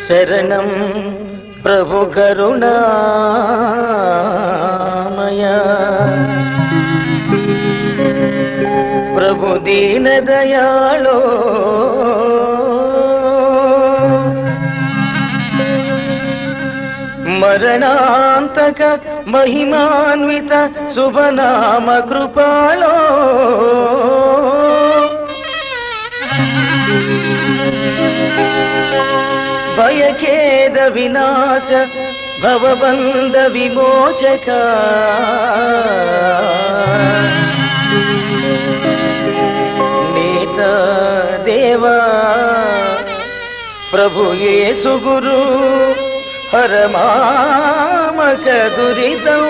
శరణం ప్రభు కరుణామయ ప్రభు దీన దయాళో మరణాంతక మహిమాన్విత శుభనామ కృపాళో భయఖేద వినాశ భవబంధ విమోచక నేత దేవా ప్రభు యేసు గురు హరమామక దురితం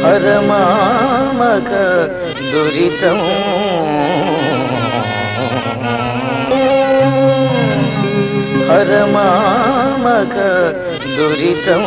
హరమామక దురితం హరమామక దురితం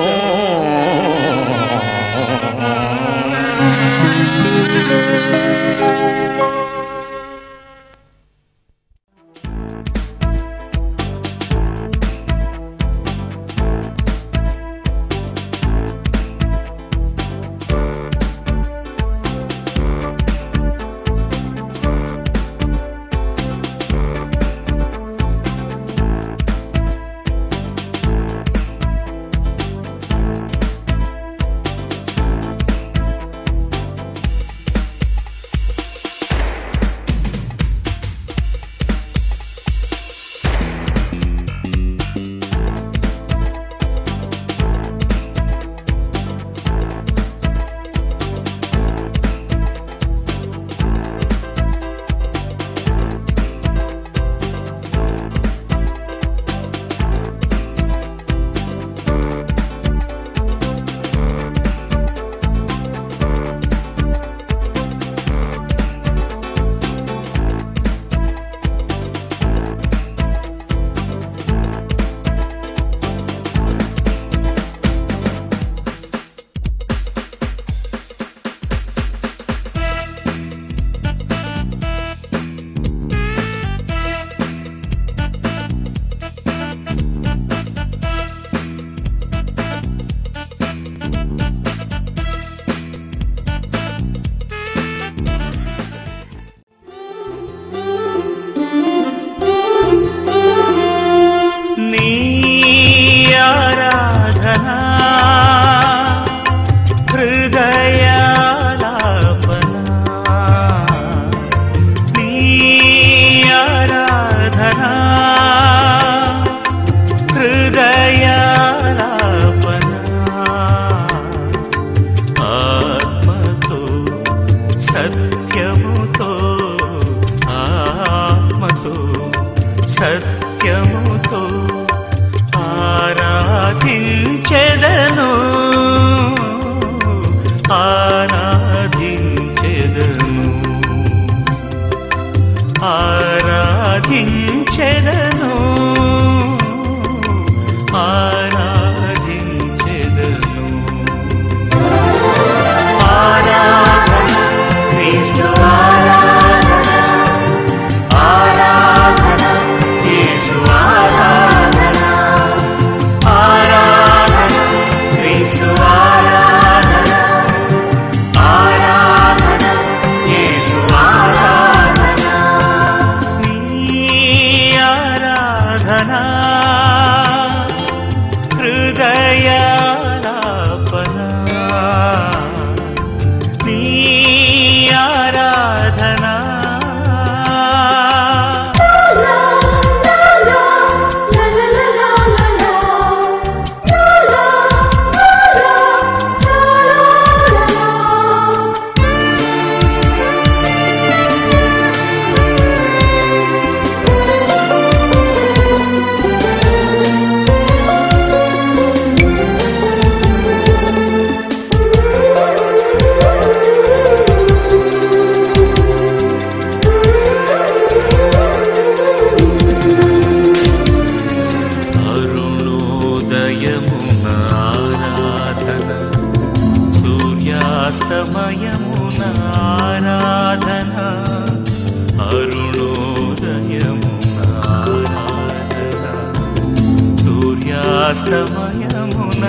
సమయమున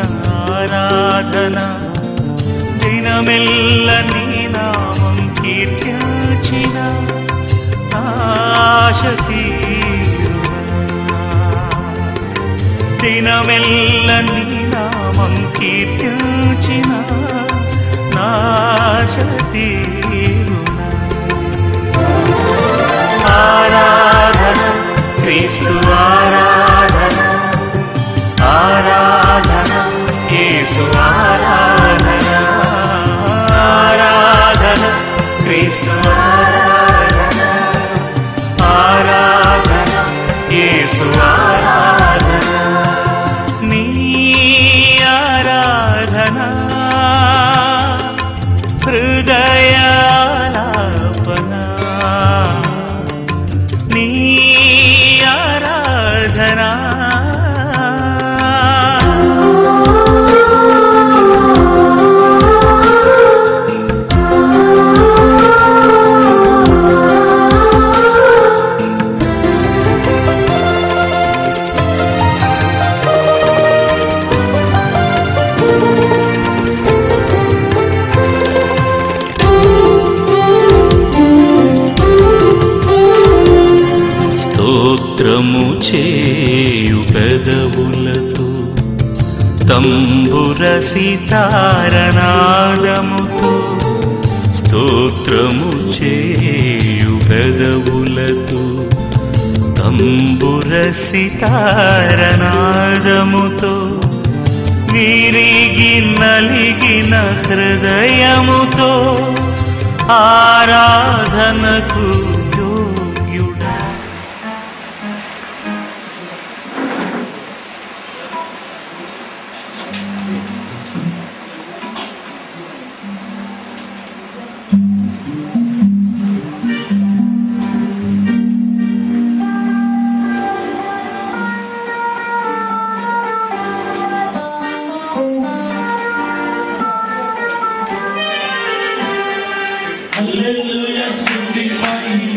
ఆరాధన దినమెల్ల నీ నామం కీర్తించిన ఆశ తీరునా దినమెల్ల నీ నామం కీర్తించిన ఆశ తీరునా ఆరాధన క్రీస్తు ఆరాధన ఆరాధన యేసు ఆరాధన ఆరాధన క్రీస్తు ఆరాధన ఆరాధన యేసు ఆరాధన నీ ఆరాధన హృదయాలాపన నీ ఆరాధన స్తోత్రము చేయు పెదవులతో తంబుర సితారనాదముతో స్తోత్రము చేయు పెదవులతో తంబుర సితారనాదముతో విరిగి నలిగిన హృదయముతో ఆరాధనకు యోగ్యుడా Hallelujah, sing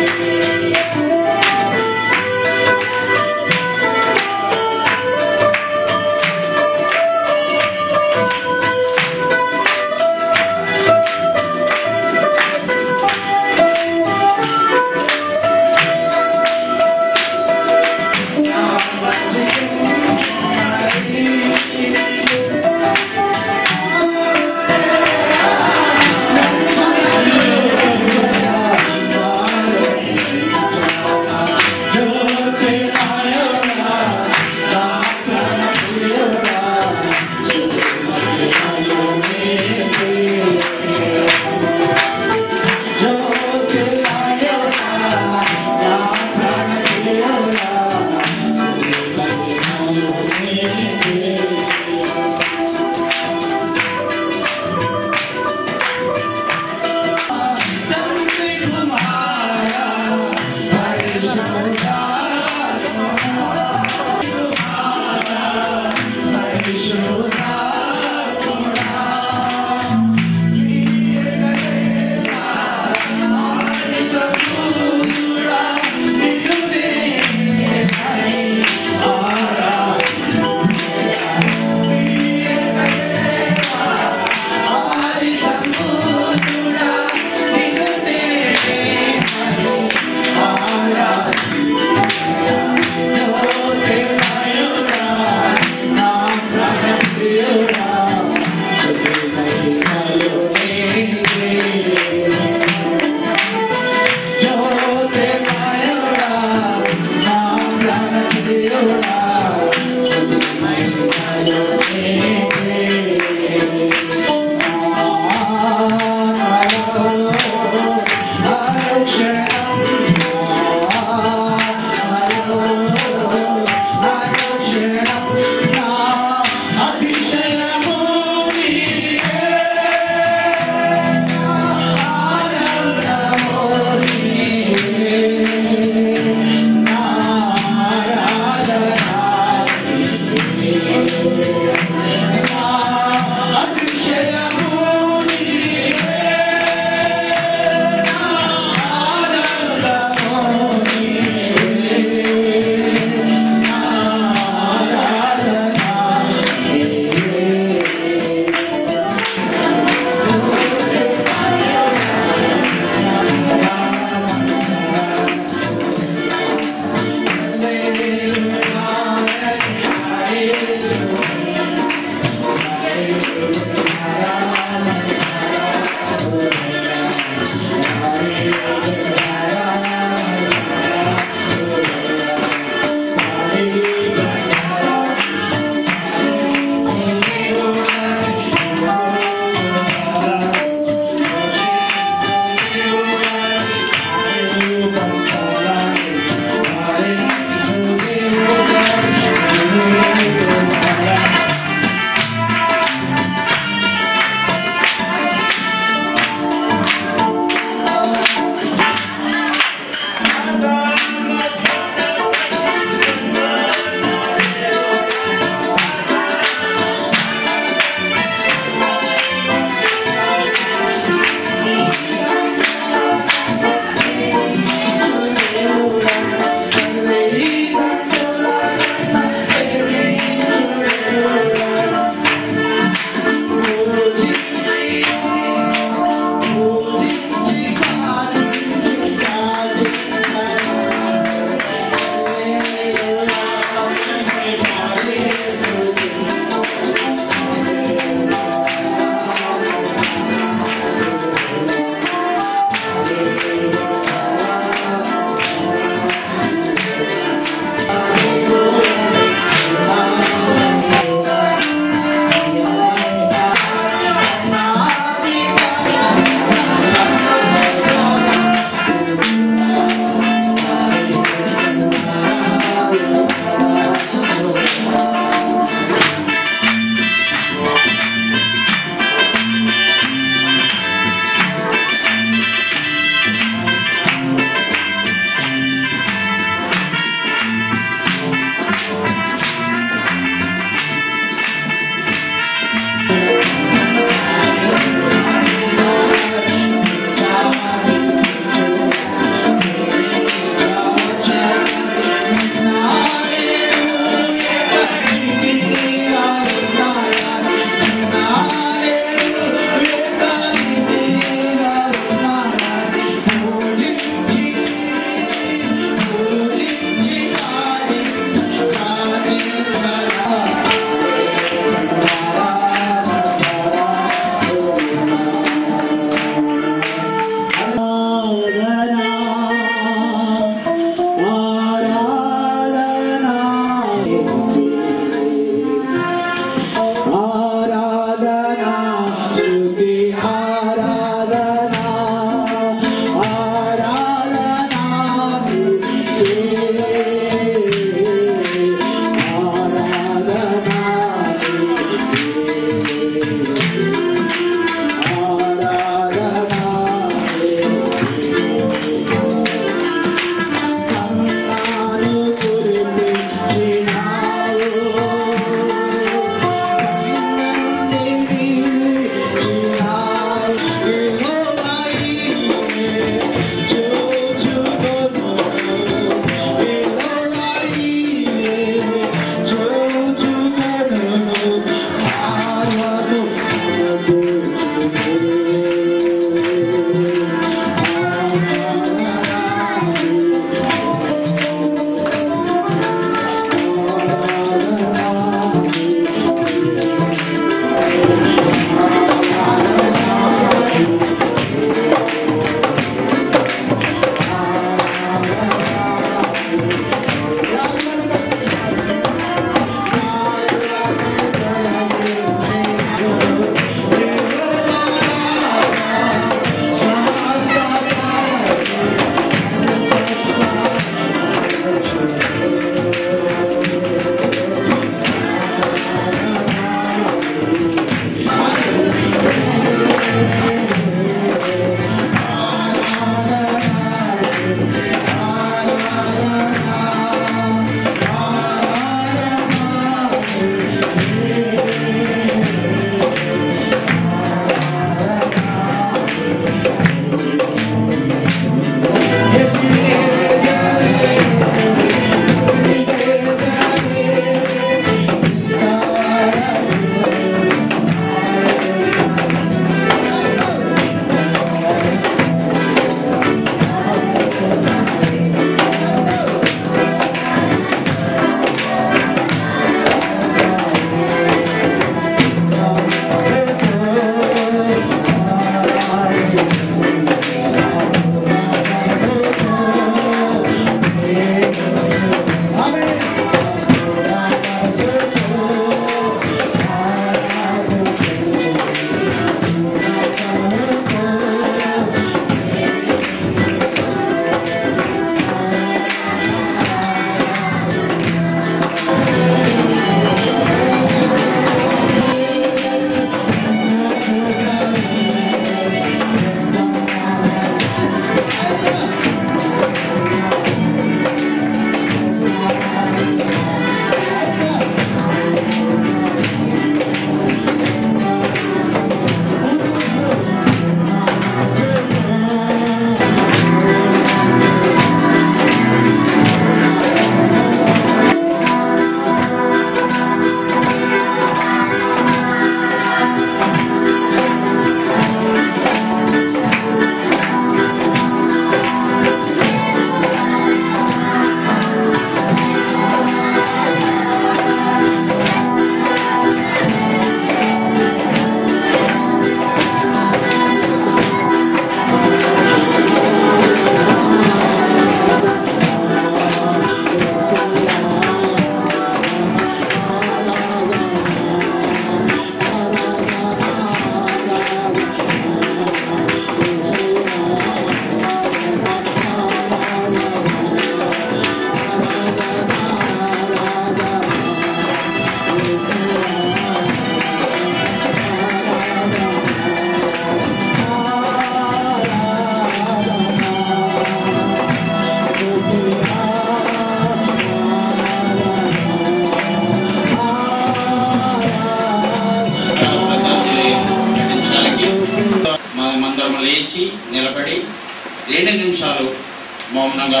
మౌనంగా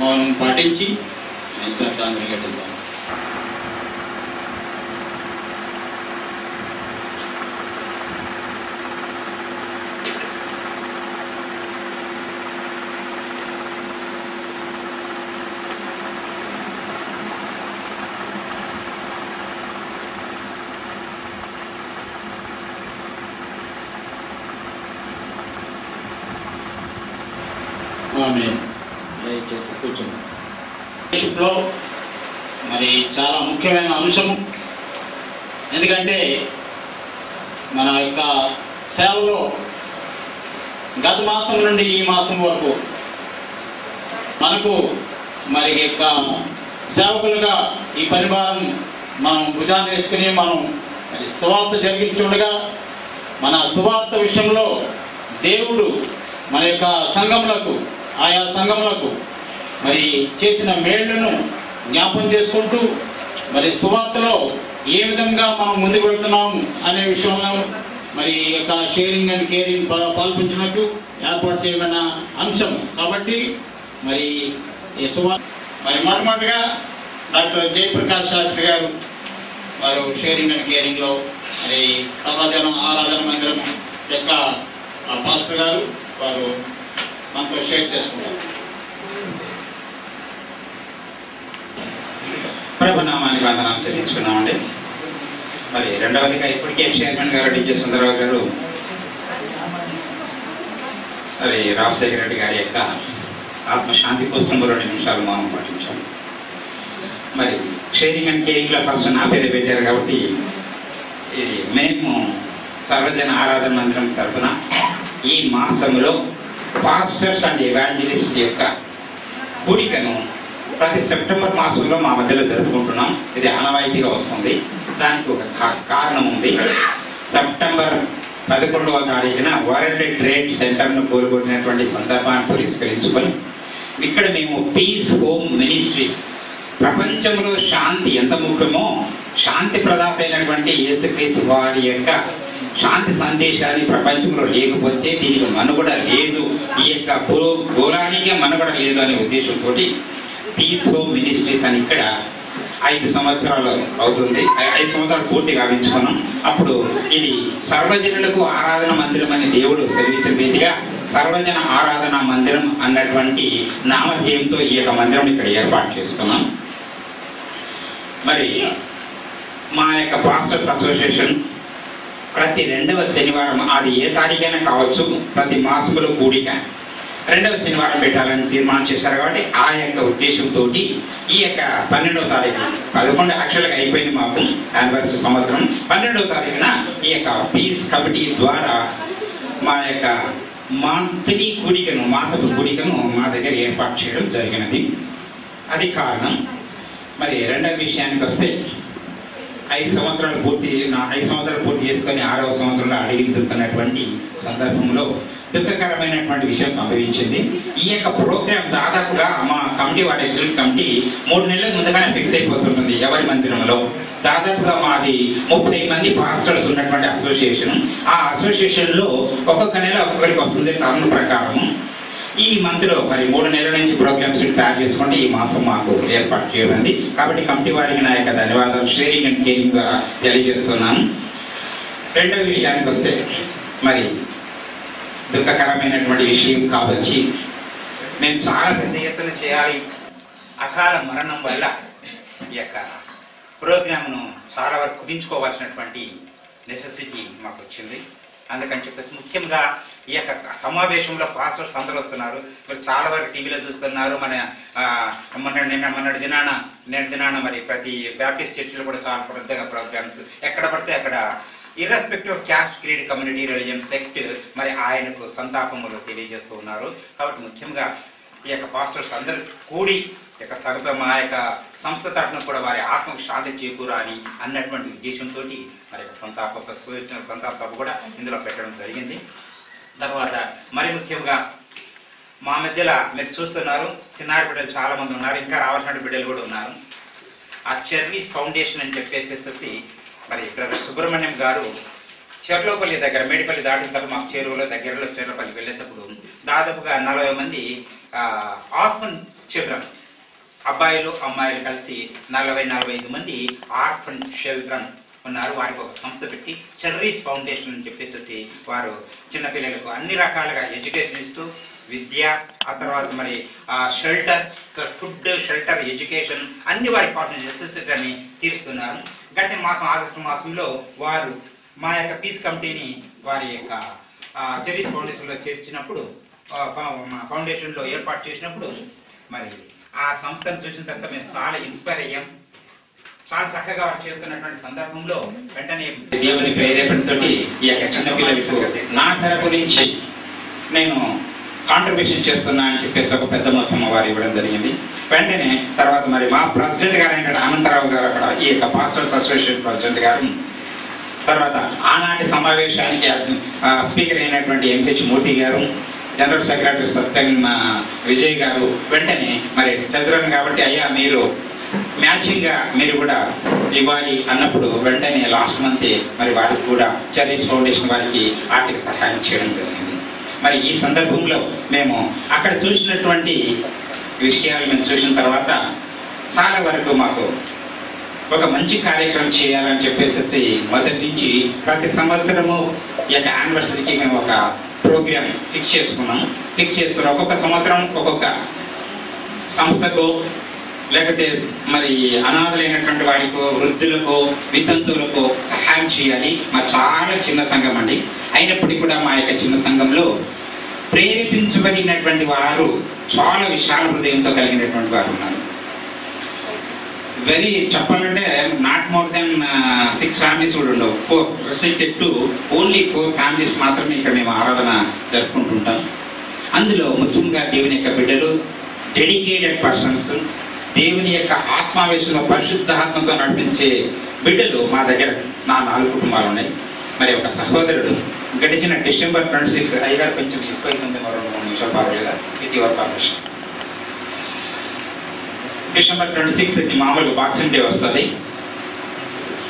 మౌనం పాటించి నిశ్శబ్దాంధ్రికి వెళ్దాం. దయచేసి కూర్చోండి. మరి చాలా ముఖ్యమైన అంశము. ఎందుకంటే మన యొక్క సేవలో గత మాసం నుండి ఈ మాసం వరకు మనకు మరి యొక్క సేవకులుగా ఈ పరివారం మనం భుజాన్ని వేసుకుని మనం మరి సువార్త జరిగించుండగా మన సువార్త విషయంలో దేవుడు మన యొక్క సంఘములకు ఆయా సంఘములకు మరి చేసిన మేళ్లను జ్ఞాపం చేసుకుంటూ మరి సువార్తలో ఏ విధంగా మనం ముందుకు వెళ్తున్నాం అనే విషయంలో మరి యొక్క షేరింగ్ అండ్ కేరింగ్ పాల్పంచినట్టు ఏర్పాటు చేయబడిన అంశం. కాబట్టి మరి ఈ సువార్త మరి మొట్టమొదటిగా డాక్టర్ జయప్రకాష్ శాస్త్రి గారు వారు షేరింగ్ అండ్ కేరింగ్లో మరి సర్వజన ఆరాధన మందిరం యొక్క పాస్టర్ గారు వారు మనతో షేర్ చేసుకున్నారు. ప్రభునామానికి వందనాలు చెల్లించుకున్నామండి. మరి రెండవదిగా ఇప్పటికే చైర్మన్ గారు డిజే సుందరరావు గారు మరి రాజశేఖర రెడ్డి గారి యొక్క ఆత్మశాంతి కోసం 2 నిమిషాలు మౌనం పాటించాం. మరి షేరింగ్ అండ్ కేరింగ్లో ఫస్ట్ నా పేరు పెట్టారు కాబట్టి ఇది మేము సర్వజన ఆరాధన మందిరం తరఫున ఈ మాసంలో పాస్టర్స్ అండ్ ఎవాంజలిస్ట్ యొక్క కూడికను ప్రతి సెప్టెంబర్ మాసంలో మా మధ్యలో జరుపుకుంటున్నాం. ఇది ఆనవాయితీగా వస్తుంది. దానికి ఒక కారణం ఉంది. సెప్టెంబర్ 11వ తారీఖున వరల్డ్ ట్రేడ్ సెంటర్ను కోల్గొట్టినటువంటి సందర్భాన్ని పురస్కరించుకొని ఇక్కడ మేము పీస్ హోమ్ మినిస్ట్రీస్, ప్రపంచంలో శాంతి ఎంత ముఖ్యమో శాంతి ప్రదాత అయినటువంటి యేసుక్రీస్తు వారి యొక్క శాంతి సందేశాన్ని ప్రపంచంలో లేకపోతే దీనికి మనుగడ లేదు, ఈ యొక్క గోళానికే మనుగడ లేదు అనే ఉద్దేశంతో పీస్ హోమ్ మినిస్ట్రీస్ అని ఇక్కడ 5 సంవత్సరాలు అవుతుంది. 5 సంవత్సరాలు పూర్తి గావించుకున్నాం. అప్పుడు ఇది సర్వజనులకు ఆరాధన మందిరం అని దేవుడు సెలవించిన రీతిగా సర్వజన ఆరాధన మందిరం అన్నటువంటి నామధేయంతో ఈ యొక్క మందిరం ఇక్కడ ఏర్పాటు చేసుకున్నాం. మరి మా యొక్క పాస్టర్స్ అసోసియేషన్ ప్రతి 2వ శనివారం, అది ఏ తారీఖైనా కావచ్చు, ప్రతి మాసంలో కూడిక 2వ శనివారం పెట్టాలని తీర్మానం చేశారు. కాబట్టి ఆ యొక్క ఉద్దేశంతో ఈ యొక్క 12వ తారీఖు 11 యాక్చువల్గా అయిపోయింది మాకు యానివర్సరీ సంవత్సరం. 12వ తారీఖున ఈ యొక్క పీస్ కమిటీ ద్వారా మా యొక్క మంత్లీ కూడికను, మాసపు కూడికను మా దగ్గర ఏర్పాటు చేయడం జరిగినది. అది కారణం. మరి 2వ విషయానికి వస్తే 5 సంవత్సరాలు పూర్తి చేసుకొని 6వ సంవత్సరంలో అడిగితున్నటువంటి సందర్భంలో దుఃఖకరమైనటువంటి విషయం సంభవించింది. ఈ యొక్క ప్రోగ్రాం దాదాపుగా మా కమిటీ, వారి ఎగ్జిక్యూటివ్ కమిటీ 3 నెలల ముందుగానే ఫిక్స్ అయిపోతుంటుంది. ఎవరి మందిరంలో దాదాపుగా మాది 30 మంది పాస్టర్స్ ఉన్నటువంటి అసోసియేషన్. ఆ అసోసియేషన్లో ఒక్కొక్క నెల ఒక్కొక్కరికి వస్తుంది టర్మ్ ప్రకారం. ఈ మంత్లో మరి 3 నెలల నుంచి ప్రోగ్రామ్స్ తయారు చేసుకుంటే ఈ మాసం మాకు ఏర్పాటు చేయబడింది. కాబట్టి కమిటీ వారికి నా యొక్క ధన్యవాదాలు షేరింగ్ అండ్ కేరింగ్ ద్వారా తెలియజేస్తున్నాను. 2వ విషయానికి వస్తే మరి దుఃఖకరమైనటువంటి విషయం కాబట్టి మేము చాలా పెద్ద ఎత్తున చేయాలి. అకాల మరణం వల్ల ఈ యొక్క ప్రోగ్రామ్ను చాలా వరకు కుదించుకోవాల్సినటువంటి నెసెసిటీ మాకు వచ్చింది. అందుకని చెప్పేసి ముఖ్యంగా ఈ యొక్క సమావేశంలో పాస్టర్స్ అందరూ వస్తున్నారు. మరి చాలా వరకు టీవీలో చూస్తున్నారు. మొన్నటి దినాన మరి ప్రతి బ్యాప్టిస్ట్ చర్చిలో కూడా చాలా పెద్దగా ప్రోగ్రామ్స్ ఎక్కడ పడితే అక్కడ irrespective of caste, creed, community, religion, sect మరి ఆయనకు సంతాపములు తెలియజేస్తూ ఉన్నారు. కాబట్టి ముఖ్యంగా ఈ యొక్క పాస్టర్స్ అందరూ కూడి యొక్క సగప మా యొక్క సంస్థ తరఫున కూడా వారి ఆత్మకు శాంతి చేకూరాలి అన్నటువంటి ఉద్దేశంతో మరి సంతాప సభ కూడా ఇందులో పెట్టడం జరిగింది. తర్వాత మరి ముఖ్యంగా మా మధ్యలో మీరు చూస్తున్నారు చిన్నారి బిడ్డలు చాలా మంది ఉన్నారు, ఇంకా రావాల్సిన బిడ్డలు కూడా ఉన్నారు. ఆ చెర్రీస్ ఫౌండేషన్ అని చెప్పేసి మరి బ్రదర్ సుబ్రహ్మణ్యం గారు చెర్లోపల్లి దగ్గర మేడిపల్లి దాటినప్పుడు మాకు చెరువులో దగ్గరలో చెర్లోపల్లి వెళ్ళేటప్పుడు దాదాపుగా 40 మంది ఆర్ఫన్ చిల్డ్రన్, అబ్బాయిలు అమ్మాయిలు కలిసి 40-45 మంది ఆర్ఫన్ చిల్డ్రన్ ఉన్నారు. వారికి ఒక సంస్థ పెట్టి చెర్రీస్ ఫౌండేషన్ అని చెప్పేసి వారు చిన్నపిల్లలకు అన్ని రకాలుగా ఎడ్యుకేషన్ ఇస్తూ విద్య, ఆ తర్వాత మరి షెల్టర్, ఫుడ్, షెల్టర్, ఎడ్యుకేషన్ అన్ని వారికి కావాల్సిన నెసెసిటీని తీరుస్తున్నారు. గత మాసం ఆగస్టు మాసంలో వారు మా యొక్క పీస్ కమిటీని వారి యొక్క చెర్రీస్ ఫౌండేషన్లో చేర్చినప్పుడు, ఫౌండేషన్లో ఏర్పాటు చేసినప్పుడు మరి ఆ సంస్థను చూసిన తర్వాత మేము చాలా ఇన్స్పైర్ అయ్యాం. చాలా చక్కగా వారు చేస్తున్నటువంటి సందర్భంలో వెంటనే దేవుని ప్రేరేపణతో ఈ యొక్క చిన్నపిల్లలకు నా తరపు నుంచి నేను కాంట్రిబ్యూషన్ చేస్తున్నా అని చెప్పేసి ఒక పెద్ద మొత్తం వారు ఇవ్వడం జరిగింది. వెంటనే తర్వాత మరి మా ప్రెసిడెంట్ గారు అయిన అనంతరావు గారు, అక్కడ ఈ యొక్క పాస్టర్స్ అసోసియేషన్ ప్రెసిడెంట్ గారు, తర్వాత ఆనాటి సమావేశానికి స్పీకర్ అయినటువంటి ఎంహెచ్ మూర్తి గారు, జనరల్ సెక్రటరీ సత్యం విజయ్ గారు వెంటనే మరి ట్రెజరర్ కాబట్టి అయ్యా మీరు మ్యాచింగ్ గా మీరు కూడా ఇవ్వాలి అన్నప్పుడు వెంటనే లాస్ట్ మంత్ మరి వారికి కూడా చెర్రీస్ ఫౌండేషన్ వారికి ఆర్థిక సహాయం చేయడం జరిగింది. మరి ఈ సందర్భంలో మేము అక్కడ చూసినటువంటి విషయాలు మేము చూసిన తర్వాత చాలా వరకు మాకు ఒక మంచి కార్యక్రమం చేయాలని చెప్పేసి మొదటి నుంచి ప్రతి సంవత్సరము ఈ యొక్క యానివర్సరీకి మేము ఒక ప్రోగ్రామ్ ఫిక్స్ చేసుకున్నాము. ఒక్కొక్క సంవత్సరం ఒక్కొక్క సంస్థకు లేకపోతే మరి అనాథలైనటువంటి వారికో, వృద్ధులకో, వితంతువులకో సహాయం చేయాలి. మా చాలా చిన్న సంఘం అండి. అయినప్పటికీ కూడా మా యొక్క చిన్న సంఘంలో ప్రేరేపించబడినటువంటి వారు చాలా విశాల హృదయంతో కలిగినటువంటి వారు ఉన్నారు. వెరీ చెప్పాలంటే నాట్ మోర్ దెన్ 6 ఫ్యామిలీస్ కూడా ఉండవు. 4 రెస్ట్రిక్టెడ్ టు ఓన్లీ 4 ఫ్యామిలీస్ మాత్రమే ఇక్కడ మేము ఆరాధన జరుపుకుంటుంటాం. అందులో ముఖ్యంగా దేవుని యొక్క బిడ్డలు, డెడికేటెడ్ పర్సన్స్, దేవుని యొక్క ఆత్మావేశంలో పరిశుద్ధాత్మతో నడిపించే బిడ్డలు మా దగ్గర 4 కుటుంబాలు ఉన్నాయి. మరి ఒక సహోదరుడు గడిచిన డిసెంబర్ 26 అయ్యగారు కొంచెం ఎక్కువ అవుతుంది, మరో 2 నిమిషాలు పర్వాలేదా, విత్ యువర్ పర్మిషన్. డిసెంబర్ 26 మామూలుగా బాక్సింగ్ డే వస్తుంది.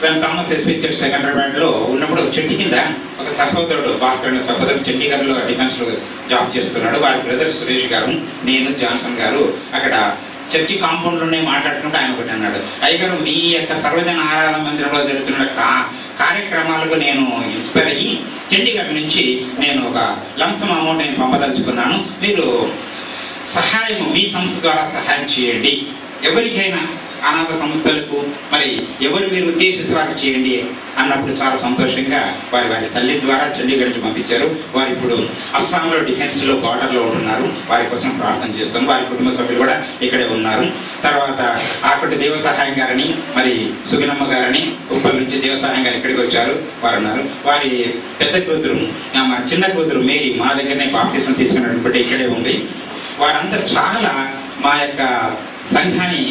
Saint Thomas SP church Secunderabad లో ఉన్నప్పుడు చెట్టు కింద ఒక సహోదరుడు, భాస్కర్ అనే సహోదరుడు చండీగఢ్ లో డిఫెన్స్ లో జాబ్ చేస్తున్నాడు. వారి బ్రదర్ సురేష్ గారు, నేను, జాన్సన్ గారు అక్కడ చర్చి కాంపౌండ్ లోనే మాట్లాడుకుంటూ ఆయన ఒకటి అన్నాడు, అయ్యగారు మీ యొక్క సర్వజన ఆరాధన మందిరంలో జరుగుతున్న కార్యక్రమాలకు నేను ఇన్స్పైర్ అయ్యి చండీగఢ్ నుంచి నేను ఒక లంసమ్ అమౌంట్ నేను పంపదలుచుకున్నాను. మీరు సహాయం మీ సంస్థ ద్వారా సహాయం చేయండి, ఎవరికైనా అనాథ సంస్థలకు మరి ఎవరు మీరు ఉద్దేశిస్తే వారికి చేయండి అన్నప్పుడు చాలా సంతోషంగా వారి తల్లి ద్వారా చండీగఢ్ నుంచి పంపించారు. వారు ఇప్పుడు అస్సాంలో డిఫెన్స్ లో బార్డర్ లో ఉంటున్నారు. వారి కోసం ప్రార్థన చేస్తాం. వారి కుటుంబ సభ్యులు కూడా ఇక్కడే ఉన్నారు. తర్వాత ఆకటి దేవ సహాయం గారని మరి సుగినమ్మ గారని ఉప్పల్ నుంచి దేవ సహాయం గారు ఇక్కడికి వచ్చారు. వారు ఉన్నారు. వారి పెద్ద కూతురు, మా చిన్న కూతురు మేరీ మా దగ్గరనే బాప్తిసం తీసుకున్నటువంటి ఇక్కడే ఉంది. వారందరూ చాలా మా యొక్క సంఘాన్ని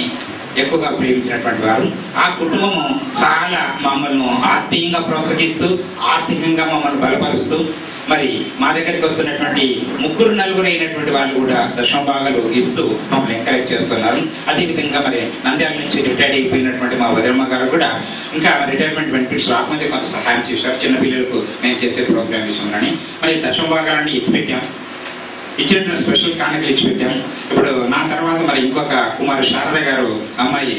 ఎక్కువగా ప్రేమించినటువంటి వారు. ఆ కుటుంబము చాలా మమ్మల్ని ఆత్మీయంగా ప్రోత్సహిస్తూ, ఆర్థికంగా మమ్మల్ని బలపరుస్తూ, మరి మా దగ్గరికి వస్తున్నటువంటి 3-4 అయినటువంటి వాళ్ళు కూడా దశమ భాగాలు ఇస్తూ మమ్మల్ని ఎంకరేజ్ చేస్తున్నారు. అదేవిధంగా మరి నంద్యాల నుంచి రిటైర్డ్ అయిపోయినటువంటి మా వదిలమ్మ గారు కూడా ఇంకా రిటైర్మెంట్ బెనిఫిట్స్ రాకముందే కొంత సహాయం చేశారు చిన్నపిల్లలకు మేము చేసే ప్రోగ్రామ్ విషయంలోని. మరి దశమ భాగాలన్నీ ఎత్తి పెట్టాం, ఇచ్చినటువంటి స్పెషల్ కానుకలు ఇచ్చి పెట్టాం. ఇప్పుడు నా తర్వాత మరి ఇంకొక కుమారు శారద గారు అమ్మాయి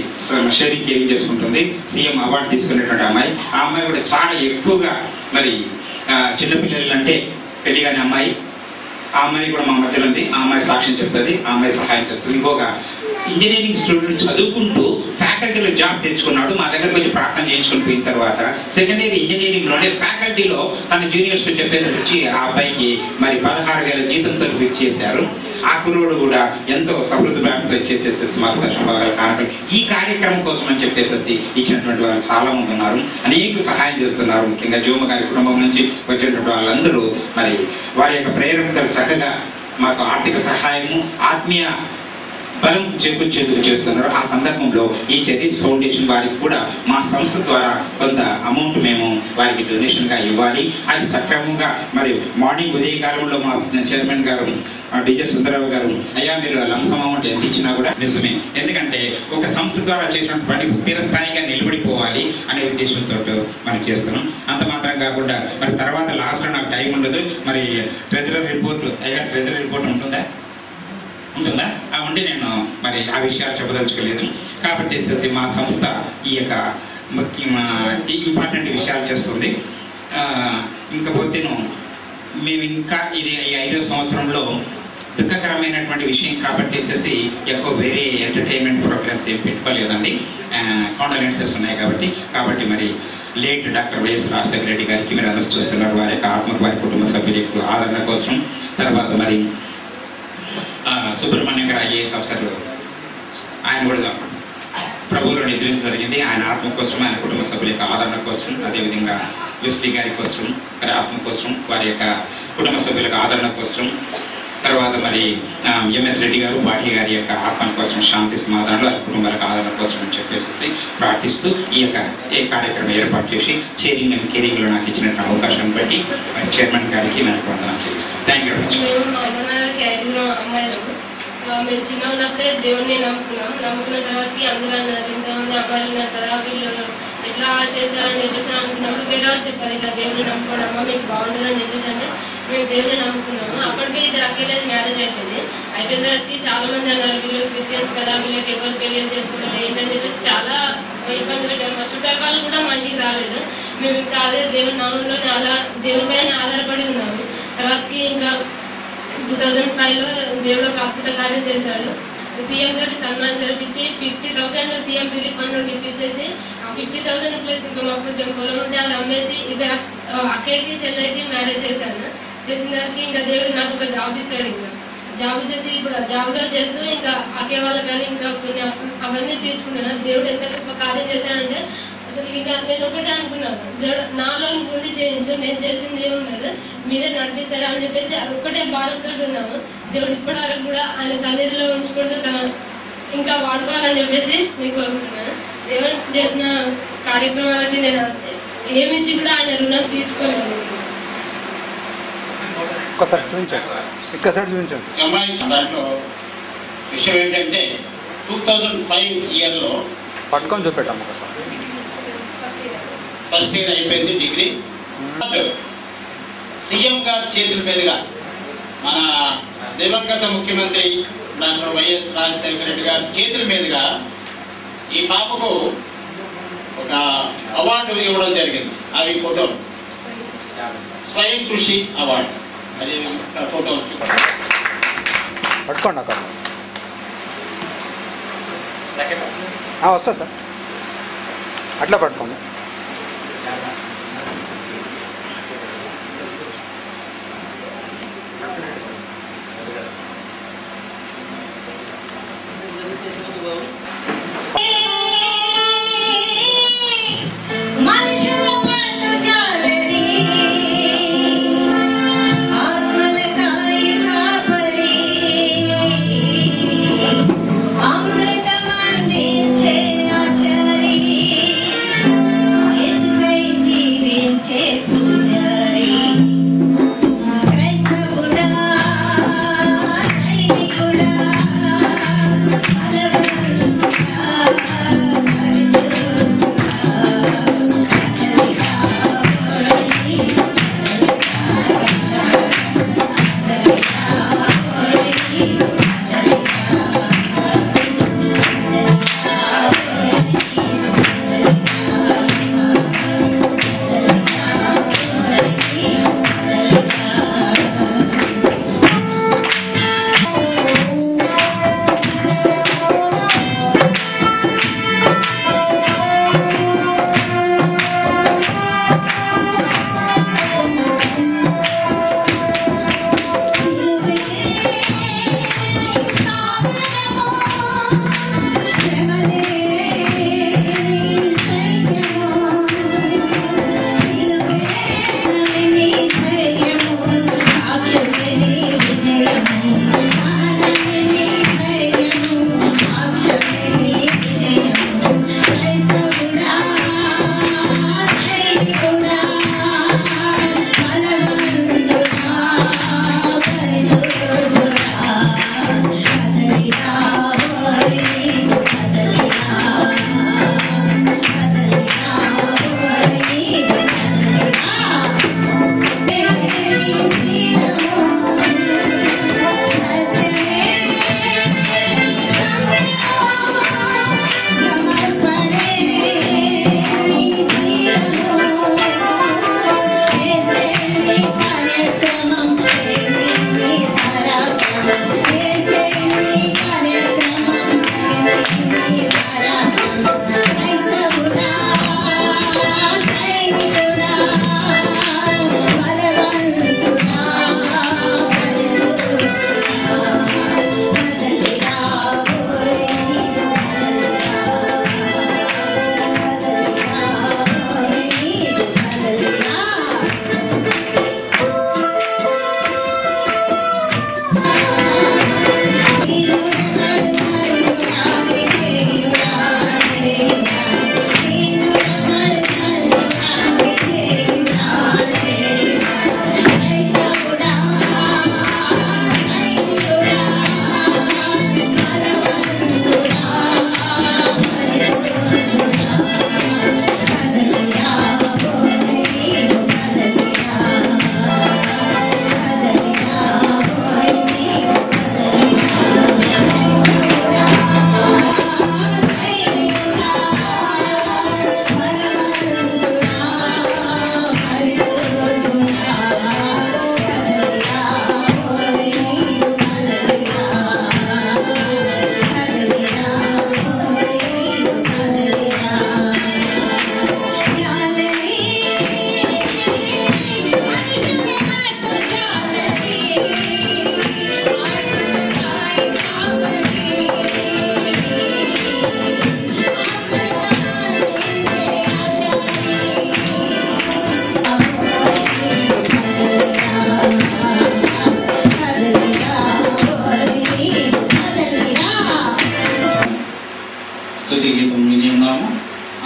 షేరింగ్ కేరింగ్ చేసుకుంటుంది, సీఎం అవార్డు తీసుకునేటువంటి అమ్మాయి. ఆ అమ్మాయి కూడా చాలా ఎక్కువగా మరి చిన్నపిల్లలు అంటే పెళ్లిగానే అమ్మాయి, ఆ అమ్మాయి కూడా మా మధ్యలో ఉంది. ఆ అమ్మాయి సాక్ష్యం చెప్తుంది, ఆ అమ్మాయి సహాయం చేస్తుంది. ఇంకొక ఇంజనీరింగ్ స్టూడెంట్ చదువుకుంటూ ఫ్యాకల్టీలో జాబ్ తెచ్చుకున్నాడు. మా దగ్గరకు వచ్చి ప్రార్థన చేయించుకుని పోయిన తర్వాత సెకండ్ ఇయర్ ఇంజనీరింగ్ లోనే ఫ్యాకల్టీలో తన జూనియర్స్ కు చెప్పేది వచ్చి ఆ అబ్బాయికి మరి 16,000 జీతంతో ఫిక్స్ చేశారు. ఆ కుర్రోడు కూడా ఎంతో సమృద్ధి బ్యాంకుతో చేసేసి మాకు దశమభాగాలు కారణం ఈ కార్యక్రమం కోసం అని చెప్పేసి ఇచ్చినటువంటి వారు చాలా మంది ఉన్నారు. అనేక సహాయం చేస్తున్నారు. ముఖ్యంగా జోమ గారి కుటుంబం నుంచి వచ్చినటువంటి వాళ్ళందరూ మరి వారి యొక్క ప్రేరణతో చక్కగా మాకు ఆర్థిక సహాయము, ఆత్మీయ బలం చేకూర్చేందుకు చేస్తున్నారు. ఆ సందర్భంలో ఈ చెర్రీస్ ఫౌండేషన్ వారికి కూడా మా సంస్థ ద్వారా కొంత అమౌంట్ మేము వారికి డొనేషన్ గా ఇవ్వాలి. అది సక్రమంగా మరి మార్నింగ్ ఉదయకాలంలో మా చైర్మన్ గారు డిజే సుందరరావు గారు అయ్యా మీరు లంసమ్ అమౌంట్ ఎంత ఇచ్చినా కూడా నిజమే, ఎందుకంటే ఒక సంస్థ ద్వారా చేసినటువంటి పని స్థిరస్థాయిగా నిలబడిపోవాలి అనే ఉద్దేశంతో మనం చేస్తున్నాం. అంత మాత్రం కాకుండా మరి తర్వాత లాస్ట్ లో నాకు టైం ఉండదు. మరి ట్రెజరర్ రిపోర్ట్ అయ్యా ట్రెజరర్ రిపోర్ట్ ఉంటుందా ఆ ఉండి నేను మరి ఆ విషయాలు చెప్పదలుచుకోలేదు. కాబట్టి మా సంస్థ ఈ యొక్క ఇంపార్టెంట్ విషయాలు చేస్తుంది. ఇంకపోతేను మేము ఇంకా ఇది 5వ సంవత్సరంలో దుఃఖకరమైనటువంటి విషయం కాబట్టి ఎక్కువ వేరే ఎంటర్టైన్మెంట్ ప్రోగ్రామ్స్ ఏం పెట్టుకోలేదండి. కాండోలెన్సెస్ ఉన్నాయి కాబట్టి మరి late doctor YS Rajasekhara Reddy గారికి మీరు అందరూ చూస్తున్నారు, వారి యొక్క ఆత్మకు వారి కుటుంబ సభ్యులకు ఆదరణ కోసం. తర్వాత మరి సుబ్రహ్మణ్యం గారు ఐఏఎస్ ఆఫీసర్ ఆయన కూడా ప్రభువులో నిద్రించడం జరిగింది. ఆయన ఆత్మ కోసం, ఆయన కుటుంబ సభ్యుల యొక్క ఆదరణ కోసం, అదేవిధంగా విస్లీ గారి కోసం, వారి ఆత్మ కోసం, వారి యొక్క కుటుంబ సభ్యులకు ఆదరణ కోసం, తర్వాత మరి ఎంఎస్ రెడ్డి గారు పార్టీ గారి యొక్క ఆత్మ కోసం శాంతి సమాధానాలు, వారి కుటుంబాలకు ఆదరణ కోసం అని చెప్పేసి ప్రార్థిస్తూ ఈ యొక్క కార్యక్రమం ఏర్పాటు చేసి షేరింగ్ అండ్ కేరింగ్ లో నాకు ఇచ్చిన అవకాశాన్ని బట్టి చైర్మన్ గారికి నాకు వందనాలు చెల్లిస్తాను. Thank you very much. మేము చిన్న ఉన్నప్పుడే దేవుడిని నమ్ముకున్న తర్వాతకి అందరూ అన్నారు ఇంతమంది అబ్బాయిలు ఉన్నారు కదా వీళ్ళు ఎట్లా చేస్తారని చెప్పేసి అనుకున్నప్పుడు వేరే వాళ్ళు చెప్పారు ఇట్లా దేవుడిని నమ్ముకోవడం అమ్మా మీకు బాగుంటుందని చెప్పేసి అంటే మేము దేవుడిని నమ్ముకున్నాము. అప్పటికే ఇద్దరు అక్కలేదు మ్యారేజ్ అయిపోయింది. అయిపోయిన తర్వాతకి చాలా మంది అన్నారు వీళ్ళు క్రిస్టియన్స్ కదా వీళ్ళకి ఎవరు పెళ్లి చేసుకోవాలి ఏంటని చెప్పేసి చాలా ఇబ్బంది పెట్టారు. మా చుట్టాల వాళ్ళు కూడా మా ఇంటికి రాలేదు. మేము ఇంకా అదే దేవుడి నామంలోనే దేవుడి పైన ఆధారపడి ఉన్నాము. తర్వాతకి ఇంకా 2005లో దేవుడు ఒక అద్భుత కార్యం చేశాడు. సీఎం గారి సన్మానం జరిపించి 50,000 సీఎం రిలీఫ్ ఫండ్ నుండి ఇప్పించేసి ఆ 50,000 ప్లస్ ఇంకా మాకు కొంచెం పొలం ఉంటే అది అమ్మేసి ఇద్దరు అక్కడికి చెల్లెకి మ్యారేజ్ చేశాను. చేసిన దానికి ఇంకా దేవుడు నాకు ఒక జాబ్ ఇచ్చాడు. ఇంకా జాబ్ ఇచ్చేసి ఇప్పుడు ఆ జాబ్లో చేస్తూ ఇంకా అక్కే వాళ్ళు కానీ ఇంకా కొన్ని అవన్నీ తీసుకున్నాను. దేవుడు ఎంత గొప్ప కార్యం చేశాడంటే అసలు ఇంకా నేను ఒకటే అనుకున్నాను దేవుడు నాలో నుండి చేయించు, నేను చేసింది ఏముండదు మీరే నడిపిస్తారా అని చెప్పేసి అది ఒక్కటే భారంతో ఉన్నాము. దేవుడు ఇప్పటి వరకు కూడా ఆయన సన్నిధిలో ఉంచుకుంటూ తన ఇంకా వాడుకోవాలని చెప్పేసి మీకు కోరుకుంటున్నాను. దేవుడు చేసిన కార్యక్రమాలకి నేను ఏమిచ్చి కూడా ఆయన రుణం తీసుకోలేదు. దాంట్లో విషయం ఏంటంటే 2005 ఇయర్లో పట్టుకొని చూపెట్టాము ఒకసారి. ఫస్ట్ ఇయర్ అయిపోయింది డిగ్రీ. సీఎం గారి చేతుల మీదుగా మన దివంగత ముఖ్యమంత్రి డాక్టర్ వైఎస్ రాజశేఖర రెడ్డి గారి చేతుల మీదుగా ఈ పాపకు ఒక అవార్డు ఇవ్వడం జరిగింది. అవి ఫోటో స్వయం కృషి అవార్డు, అది ఫోటో పట్టుకోండి అక్కడ వస్తా సార్, అట్లా పట్టుకోండి. Krishna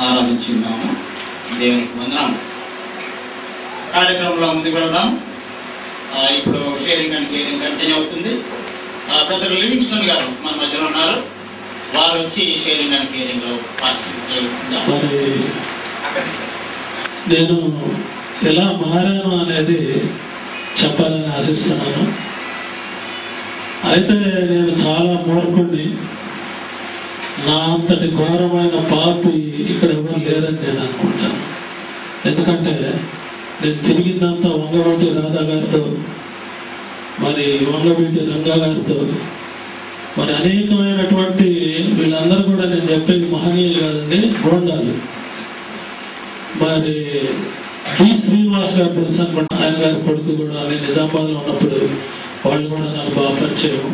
ఆరాధించున్నాము. దేవునికి వందనం. కార్యక్రమంలో ముందుకు వెళ్దాం. ఇప్పుడు షేరింగ్ అండ్ కేరింగ్ కంటిన్యూ అవుతుంది. ప్రొఫెసర్ లివింగ్స్టన్ గారు మన మధ్యలో ఉన్నారు. వారు వచ్చి షేరింగ్ అండ్ కేరింగ్ లో పార్టిసిపేట్ చేస్తున్నారు. నేను ఎలా మారాను అనేది చెప్పాలని ఆశిస్తున్నాను. అయితే నేను చాలా మూర్ఖుడిని. నా అంతటి ఘోరమైన పాపి ఇక్కడ ఎవరు లేరని నేను అనుకుంటాను. ఎందుకంటే నేను తిరిగిందంతా వంగవీటి రాధా గారితో, మరి వంగవీటి రంగా గారితో, మరి అనేకమైనటువంటి వీళ్ళందరూ కూడా నేను చెప్పేది మహనీయులు కాదండి, గోండాలు. మరి డి శ్రీనివాస్ గారు తెలుసు అనుకుంటా, ఆయన గారి కొడుకు కూడా నేను నిజామాబాద్లో ఉన్నప్పుడు వాళ్ళు కూడా నాకు బాగా పరిచయం.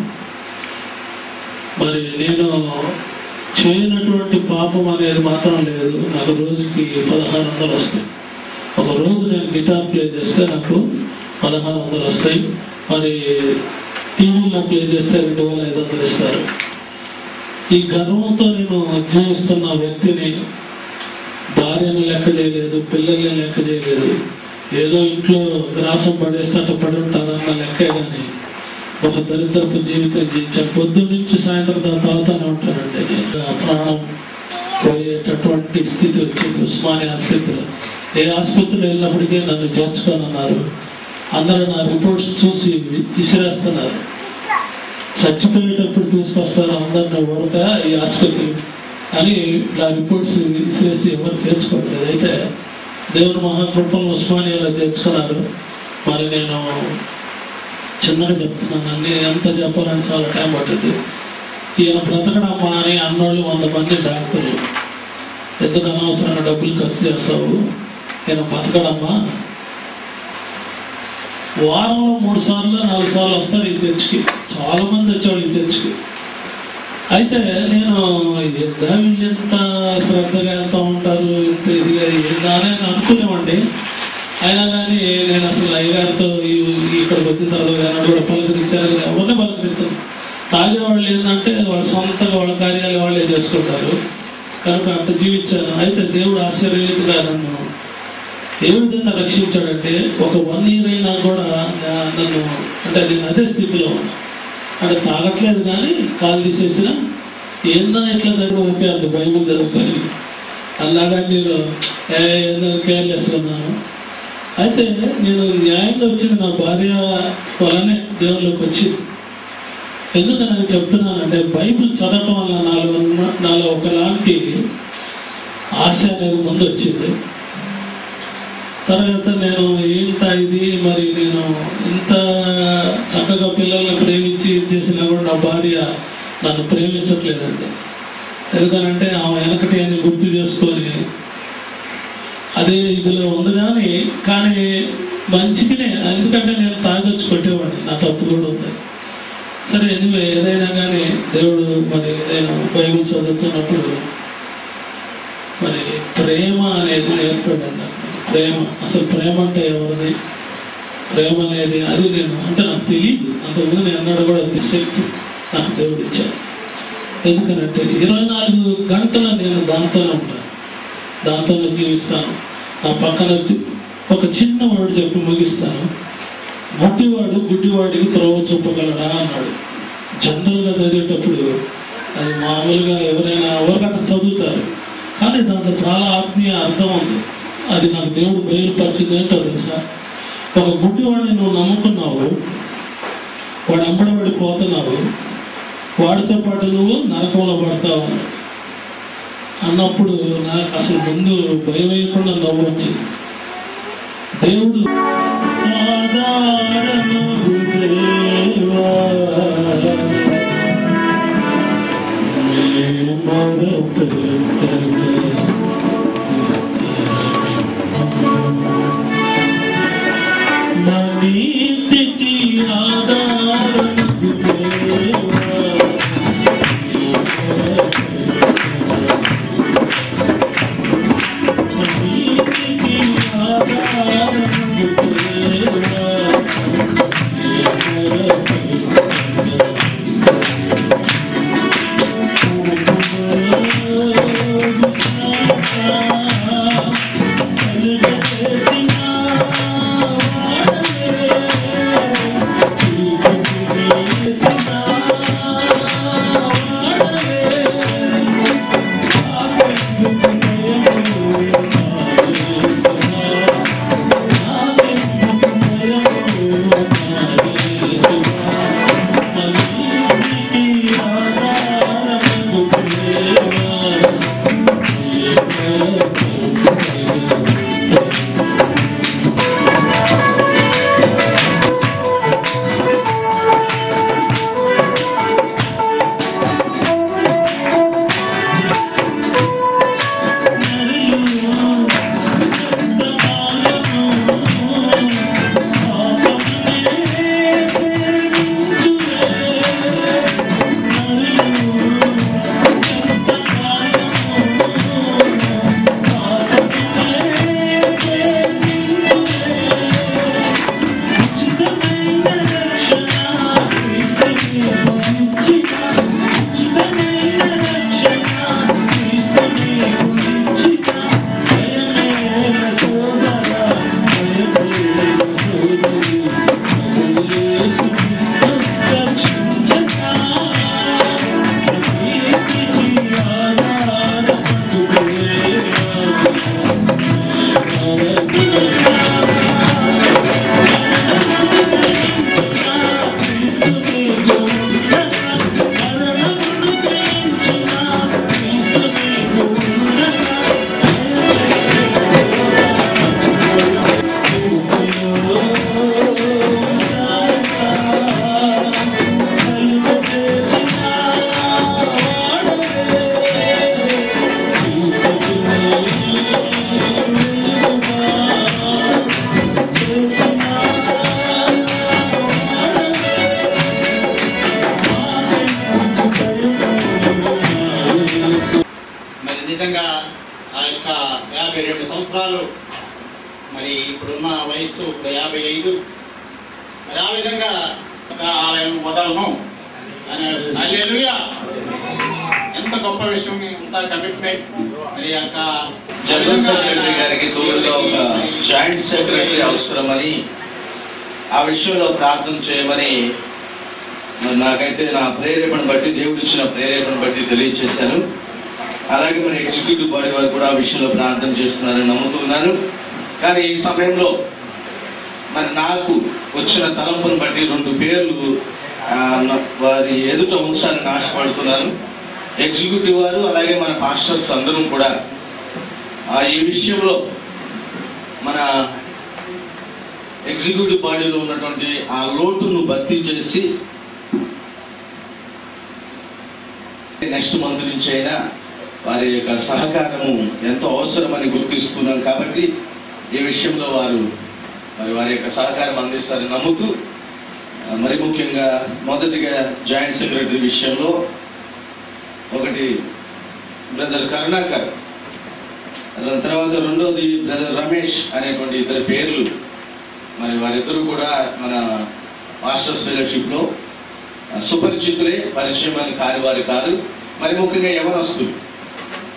మరి నేను చేయనటువంటి పాపం అనేది మాత్రం లేదు. నాకు రోజుకి 1600 వస్తాయి. ఒక రోజు నేను గిటార్ ప్లే చేస్తే నాకు 1600 వస్తాయి. మరి టీవీలో ప్లే చేస్తే 2500 ఇస్తారు. ఈ గర్వంతో నేను జీవిస్తున్న వ్యక్తిని భార్యను లెక్క చేయలేదు, పిల్లల్ని లెక్క చేయలేదు. ఏదో ఇంట్లో గ్రాసం పడేస్తే అట్లా పడి ఉంటారన్న లెక్కే కానీ ఒక దరిద్రపు జీవితం జీవించాను. పొద్దున్న నుంచి సాయంత్రం తాగుతూనే ఉంటానండి. ప్రాణం పోయేటటువంటి స్థితి వచ్చింది ఉస్మానియా ఆసుపత్రిలో. ఏ ఆసుపత్రిలో వెళ్ళినప్పటికీ నన్ను చేర్చుకోనన్నారు. అందరూ నా రిపోర్ట్స్ చూసి విసిరేస్తున్నారు. చచ్చిపోయేటప్పుడు తీసుకొస్తారు అందరిని ఊరక ఈ ఆసుపత్రి అని నా రిపోర్ట్స్ విసిరేసి ఎవరు చేర్చుకోవట్లేదు. అయితే దేవుని మహాకృపను ఉస్మానియాలో చేర్చుకున్నారు. మరి నేను చిన్నగా చెప్తున్నాను, అన్ని ఎంత చెప్పాలని చాలా టైం పట్టింది. ఈయన బ్రతకడమ్మా అని అన్నోళ్ళు 100 మంది డాక్టర్లు. ఎందుకు అనవసరంగా డబ్బులు ఖర్చు చేస్తావు, ఈయన బతకడమ్మా. వారంలో 3 సార్లు 4 సార్లు వస్తారు ఈ చర్చికి. చాలా మంది వచ్చేవాళ్ళు ఈ చర్చికి. అయితే నేను ఎంత శ్రద్ధగా వెళ్తూ ఉంటారు, ఇంత ఇదిగా అని అనుకునేవాడిని. అయినా కానీ నేను అసలు అయ్యగారితో ఇక్కడికి వచ్చిన తర్వాత ఆయన కూడా పలకరించారు, ఎవరిని పలకరించారు. తాగేవాళ్ళు ఏంటంటే వాళ్ళ సొంతంగా వాళ్ళ కార్యాలు వాళ్ళే చేసుకుంటారు. కనుక అంత జీవించాను. అయితే దేవుడు ఆశ్చర్యరీతిగా నన్ను ఏ విధంగా రక్షించాడంటే, ఒక 1 year అయినా కూడా నన్ను అంటే నేను అదే స్థితిలో అంటే తాగట్లేదు కానీ కాలు తీసేసిన ఏందా ఇట్లా దగ్గర ఉపయోగం బైబుల్ చదువుకొని అలాగా నేను కేర్లెస్గా ఉన్నాను. అయితే నేను న్యాయంగా వచ్చిన నా భార్య వలనే దేవుళ్ళకి వచ్చింది. ఎందుకని నేను చెప్తున్నానంటే, బైబుల్ చదవటం వల్ల నాలో ఒకలాంటి ఆశ అనేది ముందు వచ్చింది. తర్వాత నేను ఏంట ఇది, మరి నేను ఇంత చక్కగా పిల్లల్ని ప్రేమించి చేసినా కూడా నా భార్య నన్ను ప్రేమించట్లేదండి. ఎందుకనంటే ఆమె వెనకటి అని గుర్తు చేసుకొని అదే ఇదిలో ఉంది. కానీ మంచిగానే, ఎందుకంటే నేను తాగొచ్చి కొట్టేవాడిని, నా తప్పు కూడా ఉంది. సరే ఎనివే ఏదైనా కానీ దేవుడు మరి నేను బైబిల్ చదువుతున్నప్పుడు మరి ప్రేమ అనేది నేర్పడండి. ప్రేమ అసలు ప్రేమ అంటే ఎవరిది, ప్రేమ అనేది అది నేను అంటే నాకు తెలియదు. అంతకుముందు నేను అన్నాడు కూడా అది శక్తి నాకు దేవుడు ఇచ్చాడు. ఎందుకనంటే 24 గంటలు నేను దాంతోనే ఉంటాను, దాంతోనే జీవిస్తాను. నా పక్కన ఒక చిన్న వాడు చెప్పి ముగిస్తాను. గుడ్డివాడు గుడ్డివాడికి త్రోవ చూపగలడా అన్నాడు. జనరల్గా చదివేటప్పుడు అది మామూలుగా ఎవరికంటే చదువుతారు, కానీ దాంట్లో చాలా ఆత్మీయ అర్థం ఉంది. అది నాకు దేవుడు బయలుపరిచింది. ఏంటో తెలుసా, ఒక గుడ్డివాడిని నువ్వు నమ్ముకున్నావు, వాడు అమ్మడబడిపోతున్నావు, వాడితో పాటు నువ్వు నరకంలో పడతావు అన్నప్పుడు నాకు అసలు ముందు భయం వేయకుండా నవ్వు వచ్చింది. దేవుడు 52 సంవత్సరాలు, మరి ఇప్పుడున్న వయస్సు 55. మరి ఆ విధంగా ఒక ఆలయం వదలను అని హల్లెలూయా. ఎంత గొప్ప విషయం, ఎంత కమిట్మెంట్. మరి యొక్క జనరల్ సెక్రటరీ గారికి తోడుగా ఒక జాయింట్ సెక్రటరీ అవసరమని, ఆ విషయంలో ప్రార్థన చేయమని మరి నాకైతే నా ప్రేరేపణ బట్టి, దేవుడు ఇచ్చిన ప్రేరేపణ బట్టి తెలియజేశాను. అలాగే మరి ఎగ్జిక్యూటివ్ బాడీ వారు కూడా ఆ విషయంలో ప్రార్థన చేస్తున్నారని నమ్ముతున్నాను. కానీ ఈ సమయంలో మరి నాకు వచ్చిన తలంపును బట్టి 2 పేర్లు వారి ఎదుట ఉంచాలని ఆశపడుతున్నాను. ఎగ్జిక్యూటివ్ వారు అలాగే మన పాస్టర్స్ అందరూ కూడా ఈ విషయంలో మన ఎగ్జిక్యూటివ్ బాడీలో ఉన్నటువంటి ఆ లోటును భర్తీ చేసి నెక్స్ట్ మంత్ నుంచి అయినా వారి యొక్క సహకారము ఎంతో అవసరమని గుర్తిస్తున్నాం. కాబట్టి ఈ విషయంలో వారి యొక్క సహకారం అందిస్తారని నమ్ముతూ, మరి ముఖ్యంగా మొదటిగా జాయింట్ సెక్రటరీ విషయంలో ఒకటి బ్రదర్ కరుణాకర్, దాని తర్వాత రెండోది బ్రదర్ రమేష్ అనేటువంటి 2 పేర్లు. మరి వారిద్దరూ కూడా మన మాస్టర్స్ ఫెలోషిప్లో సుపరిచితులే, పరిచయమైన కానివారు కాదు. మరి ముఖ్యంగా యవనస్తులు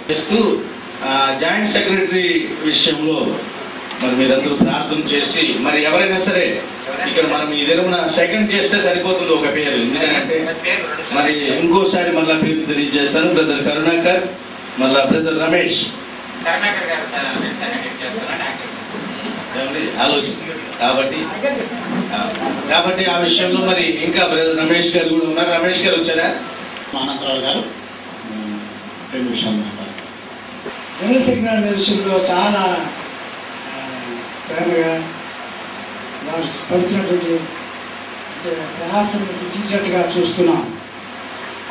చేస్తూ జాయింట్ సెక్రటరీ విషయంలో మరి మీరందరూ ప్రార్థన చేసి, మరి ఎవరైనా సరే ఇక్కడ మనం ఈ దినమున సెకండ్ చేస్తే సరిపోతుంది ఒక పేరు. ఎందుకంటే మరి ఇంకోసారి మళ్ళా పేరు తెలియజేస్తాను. బ్రదర్ కరుణాకర్, మళ్ళా బ్రదర్ రమేష్. ఆలోచన కాబట్టి ఆ విషయంలో మరి ఇంకా బ్రదర్ రమేష్ గారు కూడా ఉన్నారు. రమేష్ గారు వచ్చారా? మానంతరావు గారు 2 నిమిషాలు. జనరల్ సెక్రటరీ విషయంలో చాలా ప్రేమగా వారు పడుతున్నటువంటి ప్రయాసాన్ని గుర్తించినట్టుగా చూస్తున్నాం.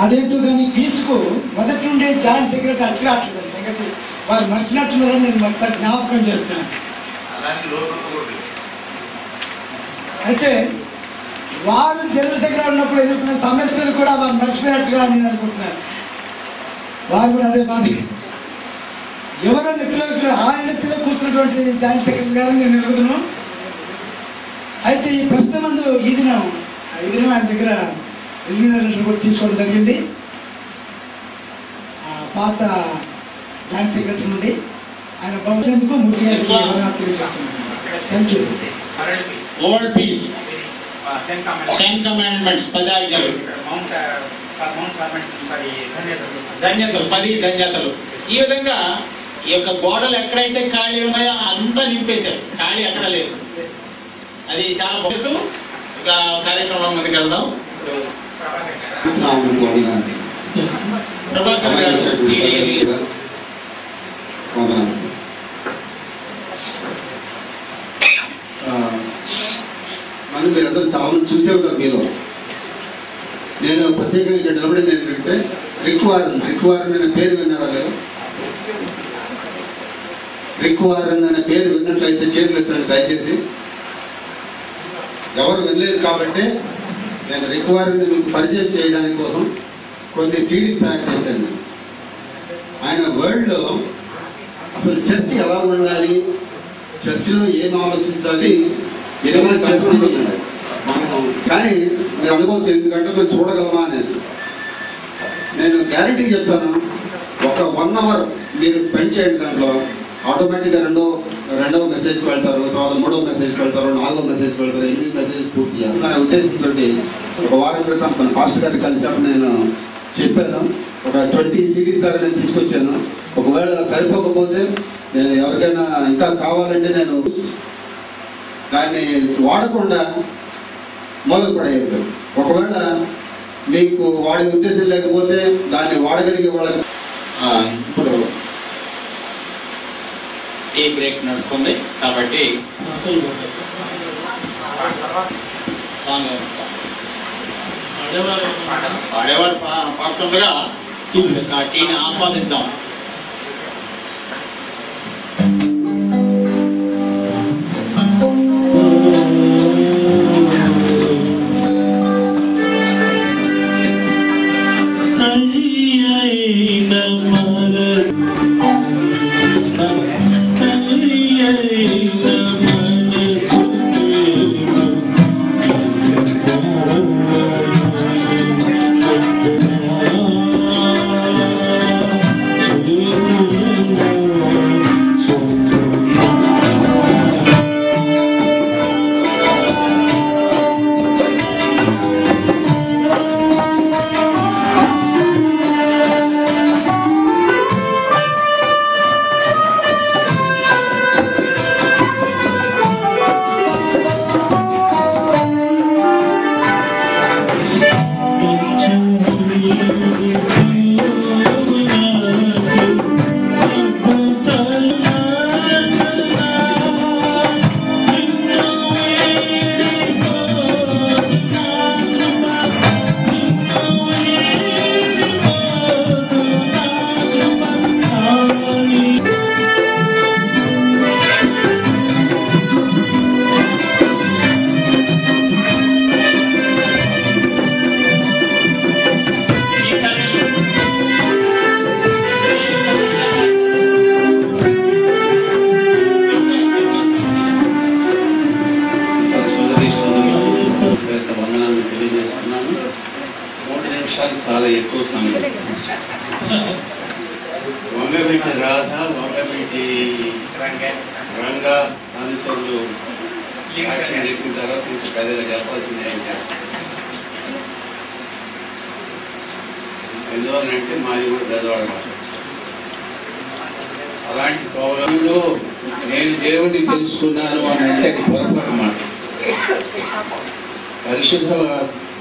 అదేంటో కానీ పీస్కు మొదటి నుండే జాయింట్ సెక్రటరీ అచ్చిరాట్లేదు సంగతి వారు మర్చినట్టున్నారని నేను మొత్తం జ్ఞాపకం చేస్తున్నాను. అయితే వారు జనరల్ సెక్రటరీ ఉన్నప్పుడు ఎదుర్కొన్న సమస్యలు కూడా వారు మర్చిపోయినట్టుగా నేను అనుకుంటున్నాను. వారు కూడా అదే బాధ. ఎవరో నెత్తిలో ఆయన నెత్తిలో కూర్చున్నటువంటి జాయింట్ సెక్రటరీ గారిని నేను ఎరుగుతున్నాను. అయితే ఈ ప్రస్తుతం ముందు ఈ దినం ఆయన దగ్గర ఎలిమినేషన్ కూడా తీసుకోవడం జరిగింది. పాత జాయింట్ సెక్రటరీ నుండి ఆయన భవిష్యత్తుకు ముఖ్యంగా తెలియజేస్తున్నాను. Thank you. World peace, 10 commandments, 10 ఆజ్ఞలు, ధన్యతలు, 10 ధన్యతలు. ఈ విధంగా ఈ యొక్క గోడలు ఎక్కడైతే ఖాళీ ఉన్నాయో అంతా నింపేశారు. ఖాళీ ఎక్కడ లేదు. అది చాలా బాగుంది. ఒక కార్యక్రమం ముందుకు వెళ్దాం. ప్రభాకర్ గారు మనం మీరందరూ చాలా మంది చూసే ఉంటారు. మీలో నేను ప్రత్యేకంగా ఇక్కడ నిలబడింది ఏంటంటే రిక్వారన్ అనే పేరు విన్నారా మీరు? రిక్వారన్ అనే పేరు విన్నట్లయితే చేతులు ఎత్తండి దయచేసి. ఎవరు వినలేదు కాబట్టి నేను రిక్వారన్ మీకు పరిచయం చేయడానికి కోసం కొన్ని సీడీస్ తయారు చేశాను. ఆయన వరల్డ్లో అసలు చర్చి ఎలా ఉండాలి, చర్చిలో ఏం ఆలోచించాలి, 20 చర్చిలు ఉన్నాయి మనకు. కానీ మీరు అనుకోవచ్చు ఎందుకంటే మేము చూడగలమా అనేది. నేను గ్యారెంటీ చెప్తాను, ఒక 1 అవర్ మీరు స్పెండ్ చేయండి. దాంట్లో ఆటోమేటిక్గా రెండవ మెసేజ్కి వెళ్తారు, తర్వాత 3వ మెసేజ్కి వెళ్తారు, 4వ మెసేజ్కి వెళ్తారు, 8 మెసేజ్ పూర్తి చేస్తున్న ఉద్దేశంతో ఒక వారం క్రితం మన పాస్టర్ గారికి కలిసినప్పుడు నేను చెప్పాను. ఒక 20 సిడీస్ దాకా నేను తీసుకొచ్చాను. ఒకవేళ సరిపోకపోతే నేను ఎవరికైనా ఇంకా కావాలంటే నేను దాన్ని వాడకుండా మొదలుపడేది. ఒకవేళ మీకు వాడే ఉద్దేశం లేకపోతే దాన్ని వాడగలిగే వాళ్ళకి ఇప్పుడు టీ బ్రేక్ నడుస్తుంది కాబట్టి పాడేవాడు పాడుతుండగా టీని ఆస్వాదిద్దాం. రంగా అనుసరులు యాక్షన్ చెప్పిన తర్వాత ఇంత పెద్దగా చెప్పాల్సింది ఏం చేస్తాం. ఎందువల్లంటే మాది కూడా పెద్దవాడు మాట. అలాంటి పౌరులు నేను దేవుడిని తెలుసుకున్నాను అని అంటే అది పొరపాటు మాట. పరిశుద్ధ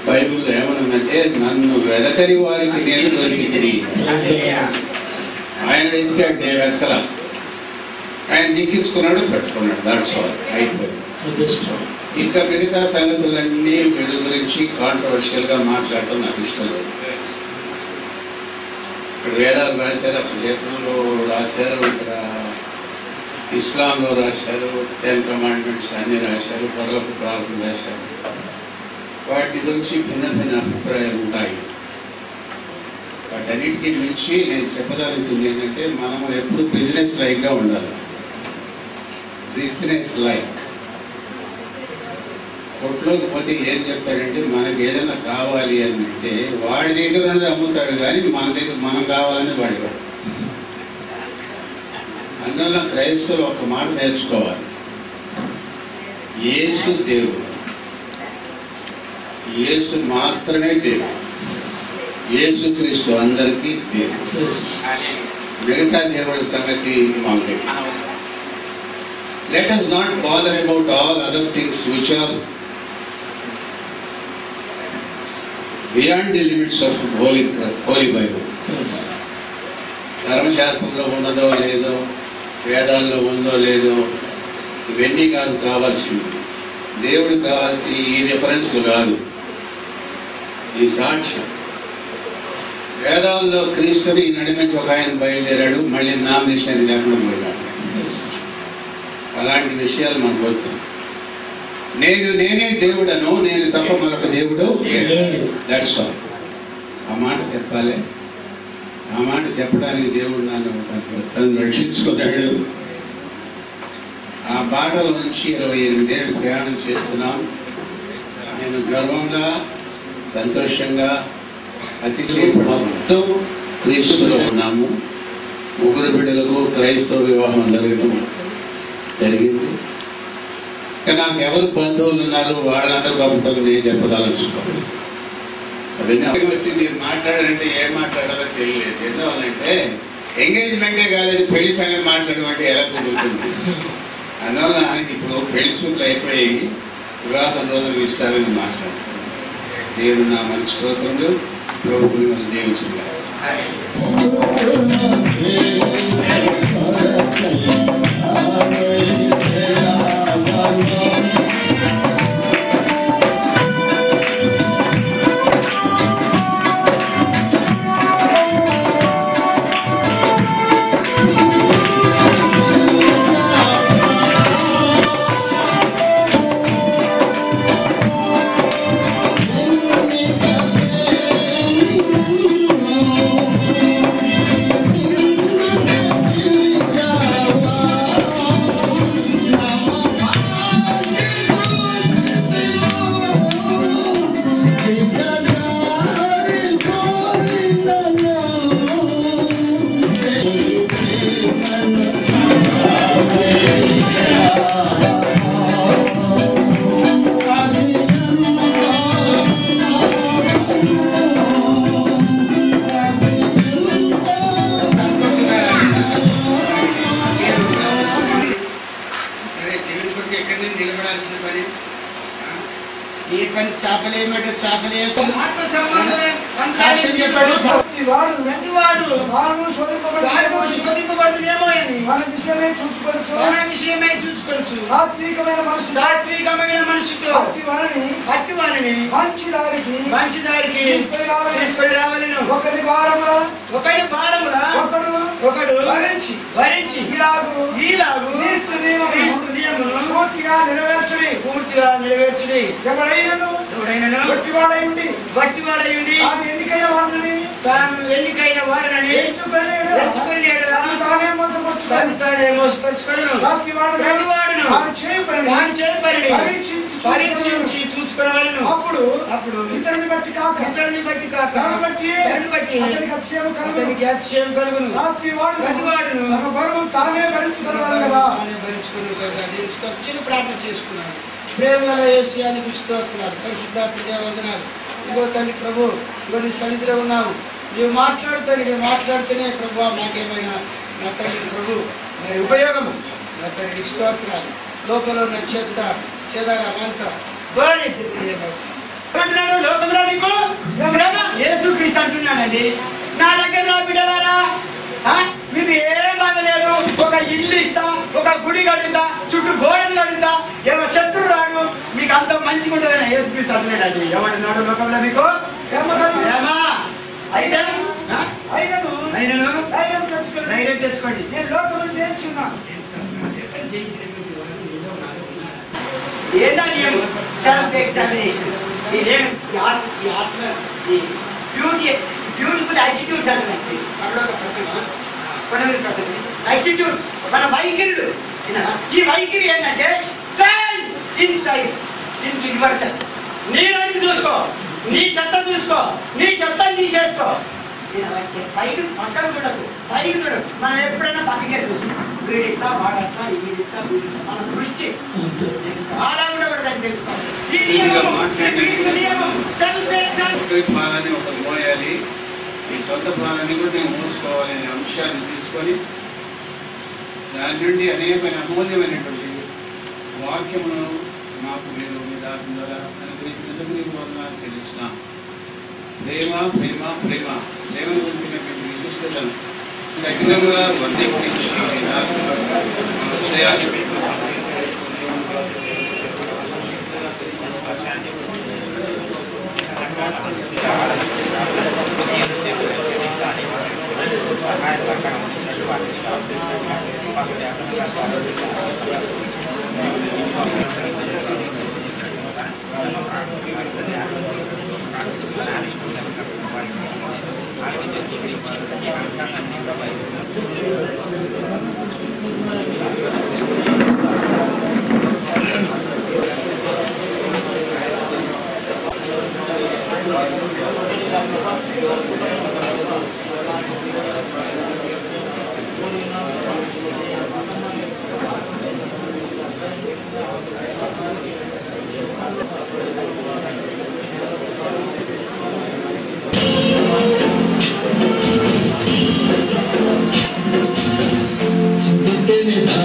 బైబిల్లో ఏమనుందంటే నన్ను వెదకని వారికి నేను దొరికింది. ఆయన వెతికాడు వెతకల, ఆయన దిక్కించుకున్నాడు, పెట్టుకున్నాడు. దాట్స్ ఆల్, అయిపోయింది. ఇంకా మిగతా సంగతులన్నీ వీడి గురించి కాంట్రవర్షియల్ గా మాట్లాడటం నాకు ఇష్టం లేదు. ఇక్కడ వేదాలు రాశారు, అక్కడ జపంలో రాశారు, ఇక్కడ ఇస్లాంలో రాశారు, 10 కమాండ్మెంట్స్ అన్ని రాశారు, పర్వత ప్రార్థన రాశారు. వాటి గురించి భిన్న భిన్న అభిప్రాయాలు ఉంటాయి. వాటన్నిటికీ మించి నేను చెప్పదలుచుకుంది ఏంటంటే మనం ఎప్పుడు బిజినెస్ లైక్ గా ఉండాలి. బిజినెస్ లైక్ కొట్లోకి పోతే ఏం చెప్తాడంటే మనకి ఏదైనా కావాలి అని అంటే వాడి దగ్గర అనేది అమ్ముతాడు, కానీ మన దగ్గర మనం కావాలని వాడివాడు. అందువల్ల క్రైస్తవులు ఒక మాట నేర్చుకోవాలి. యేసు దేవుడు, యేసు మాత్రమే దేవుడు, యేసుక్రీస్తు అందరికీ దేవుడు. మిగతా దేవుడి సంగతి మాకు. Let us not bother about all other things which are beyond the limits of Holy Bible. ధర్మశాస్త్రంలో ఉన్నదో లేదో, వేదాల్లో ఉందో లేదో, ఇవన్నీ కాదు కావాల్సింది. దేవుడు కావాల్సి ఈ రిఫరెన్స్లు కాదు, ఈ సాక్ష్యం. వేదాల్లో క్రీస్తుని నడిమించి ఒక ఆయన బయలుదేరాడు, మళ్ళీ నామినేషన్ లేకుండా పోయినాడు. అలాంటి విషయాలు మనకు వద్దు. నేనే దేవుడను, నేను తప్ప మరొక దేవుడు దట్స్ ఆల్. ఆ మాట చెప్పాలి. ఆ మాట చెప్పడానికి దేవుడు నన్ను రక్షించుకున్నాడు. ఆ బాటల నుంచి 28 ఏళ్ళు ప్రయాణం చేస్తున్నాం. నేను గర్వంగా, సంతోషంగా, మొత్తం క్రీస్తులో ఉన్నాము. 3 బిడ్డలకు క్రైస్తవ వివాహం జరిగింది. కానీ నాకు ఎవరు బంధువులు ఉన్నారు, వాళ్ళందరూ గొప్పతలు నేను చెప్పదలుచుకోవాలి. అవన్నీ వచ్చి మీరు మాట్లాడాలంటే ఏం మాట్లాడాలో తెలియలేదు. ఎందువల్లంటే ఎంగేజ్మెంటే కాలేదు, పెళ్లి సంగతి మాట్లాడమంటే ఎలా కుదురుతుంది. అందువల్ల ఇప్పుడు పెళ్లి చూపులు అయిపోయి వివాహం రోజులు ఇస్తారని మాట్లాడుతున్నాను. దేవుడు నా మంచి స్తోత్రములు, ప్రభువు మిమ్మల్ని దీవించుగాక. సాత్వికమైన మనసుతో మంచి దారికి తీసుకొని రావాలను. ఒకరి భారముల ఒకడు వరించి ఈలాగు క్రీస్తు నియమమును పూర్తిగా నెరవేర్చుడి. ఎవడైనను వట్టివాడయుండి తాను ఎన్నికైన వారిని ఎంచుకొని తానే మోసపరుచుకొనును. ప్రతివాడును పరీక్షించి చూసుకోవాలను. అప్పుడు ఇతరుని బట్టి కాక అతనికి అతిశయం కలుగును. ప్రతివాడును తన బరువు తానే భరించుకోవాలి కదా. చిన్న ప్రార్థన చేసుకున్నాను. ప్రేమ గల యేసుయానికి స్తోత్రాలు. పరిశుద్ధాత్మ వందనాలు. ఇగో తండ్రి ప్రభు, ఇగో నీ సన్నిధిలో ఉన్నాము. నీవు మాట్లాడితేనే ప్రభు మాకేమైనా నా తండ్రి ప్రభు మరి ఉపయోగము. నా తండ్రి స్తోత్రాలు. లోపల ఉన్న చెదారమంతా అంటున్నాడు. లోకంలో మీకు యేసుక్రీస్తు అంటున్నాడండి. నా దగ్గర బిడ్డలారా మీకు ఏం బాధలేదు. ఒక ఇల్లు ఇస్తా, ఒక గుడి కడుగుతా, చుట్టూ గోడలు కడుగుతా, ఎవరు శత్రువు రాడు, మీకు అంత మంచిగా ఉంటుందని యేసుక్రీస్తు అంటున్నాడండి. ఎవడున్నాడు లోకంలో మీకు? ధైర్యం తెచ్చుకోండి. నేను లోకంలో చేర్చున్నాను. ఏదా నియమం? Self examination. బ్యూటిఫుల్ యాటిట్యూడ్స్ అంటే యాటిట్యూడ్స్, మన వైఖరులు. ఈ వైఖరి ఏంటంటే స్టాండ్ ఇన్సైడ్ ఇన్ రివర్సల్. నీ వైపు చూసుకో, నీ చెత్త చూసుకో, నీ చెత్తని తీసేసుకో. పైకి పక్కన చూడకు, పైకి చూడకు. మనం ఎప్పుడైనా పక్కకే చూస్తాం. వీడిస్తా, వాడస్తా, వీడిస్తా, మన దృష్టి అలా ఉండకూడదని తెలుసుకోవాలి. ఈ నియమం ప్రాణాన్ని ఒకరు మోయాలి, ఈ సొంత ప్రాణాన్ని కూడా నేను మోసుకోవాలి అనే అంశాన్ని తీసుకొని దాని నుండి అనేకమైన అమూల్యమైనటువంటి వాక్యమును నాకు మీరు మీ దాని ద్వారా అనుగ్రహించినందుకు వందనాలు తెలుస్తున్నా. ప్రేమ ప్రేమ ప్రేమ ప్రేమను గురించినటువంటి విశిష్టతను తగినంగా వర్ధించి హృదయాన్ని Tiene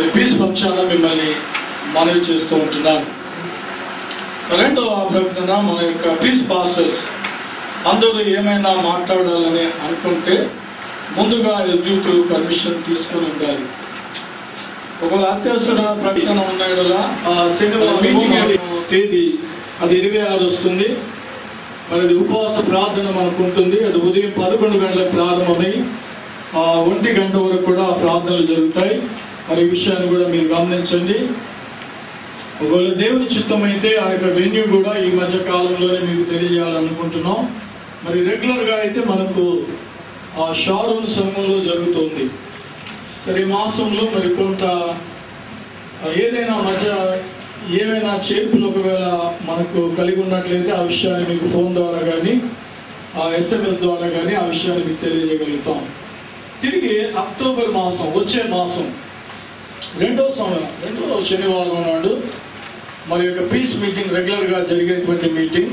మరి పీస్ పక్షాన మిమ్మల్ని మనవి చేస్తూ ఉంటున్నాను. రెండవ ప్రకటన, మన యొక్క పీస్ పాస్టర్స్ అందరూ ఏమైనా మాట్లాడాలని అనుకుంటే ముందుగా ఎస్డ్యూకు పర్మిషన్ తీసుకొని ఉండాలి. ఒకవేళ అత్యవసర ప్రకటన ఉన్నాయో శనివారం తేదీ అది 26 వస్తుంది. మరి అది ఉపవాస ప్రార్థన మనకు ఉంటుంది. అది ఉదయం 11 గంటలకు ప్రారంభమై 1 గంట వరకు కూడా ప్రార్థనలు జరుగుతాయి. మరి ఈ విషయాన్ని కూడా మీరు గమనించండి. ఒకవేళ దేవుని చిత్తం అయితే ఆ యొక్క వెన్యూ కూడా ఈ మధ్య కాలంలోనే మీకు తెలియజేయాలనుకుంటున్నాం. మరి రెగ్యులర్గా అయితే మనకు ఆ షారూన్ సంఘంలో జరుగుతుంది. సరే, ఈ మాసంలో మరి కొంత ఏదైనా మధ్య ఏమైనా చేర్పులు ఒకవేళ మనకు కలిగి ఉన్నట్లయితే ఆ విషయాన్ని మీకు ఫోన్ ద్వారా కానీ SMS ద్వారా కానీ ఆ విషయాన్ని మీకు తెలియజేయగలుగుతాం. తిరిగి అక్టోబర్ మాసం, వచ్చే మాసం రెండో శనివారం నాడు మరి యొక్క పీస్ మీటింగ్ రెగ్యులర్గా జరిగేటువంటి మీటింగ్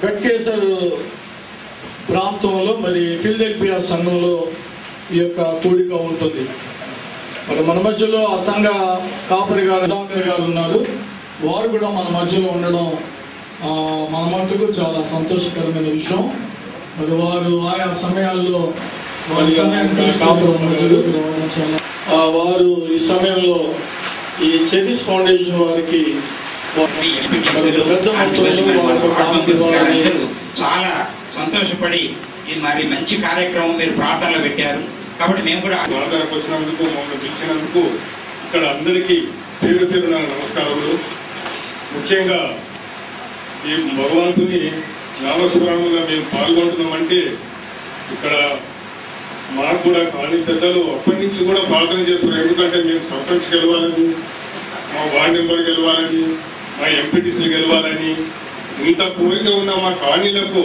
గట్కేసర్ ప్రాంతంలో మరి ఫిలదెల్ఫియా సంఘంలో ఈ యొక్క కూడిక ఉంటుంది. మరి మన మధ్యలో ఆ సంఘ కాపరి గారు ఉన్నారు. వారు కూడా మన మధ్యలో ఉండడం మన మట్టుకు చాలా సంతోషకరమైన విషయం. మరి వారు ఆయా సమయాల్లో వారి కాపరి వారు ఈ సమయంలో ఈ చెబిస్ ఫౌండేషన్ వారికి చాలా సంతోషపడి మరి మంచి కార్యక్రమం మీరు ప్రార్థనలో పెట్టారు. కాబట్టి మేము కూడా ప్రార్థనకు వచ్చినందుకు, మమ్మల్ని పిలిచినందుకు ఇక్కడ అందరికీ పేరు పేరున నమస్కారములు. ముఖ్యంగా ఈ భగవంతుని నామస్మరణగా మేము పాల్గొంటున్నామంటే ఇక్కడ మాకు కూడా కాని పెద్దలు అప్పటి నుంచి కూడా ప్రార్థన చేస్తున్నారు. ఎందుకంటే మేము సర్పంచ్ గెలవాలని, మా వార్డు మెంబర్ గెలవాలని, మా ఎంపీటీసీలు గెలవాలని ఇంత కోరిక ఉన్న మా కాలనీలకు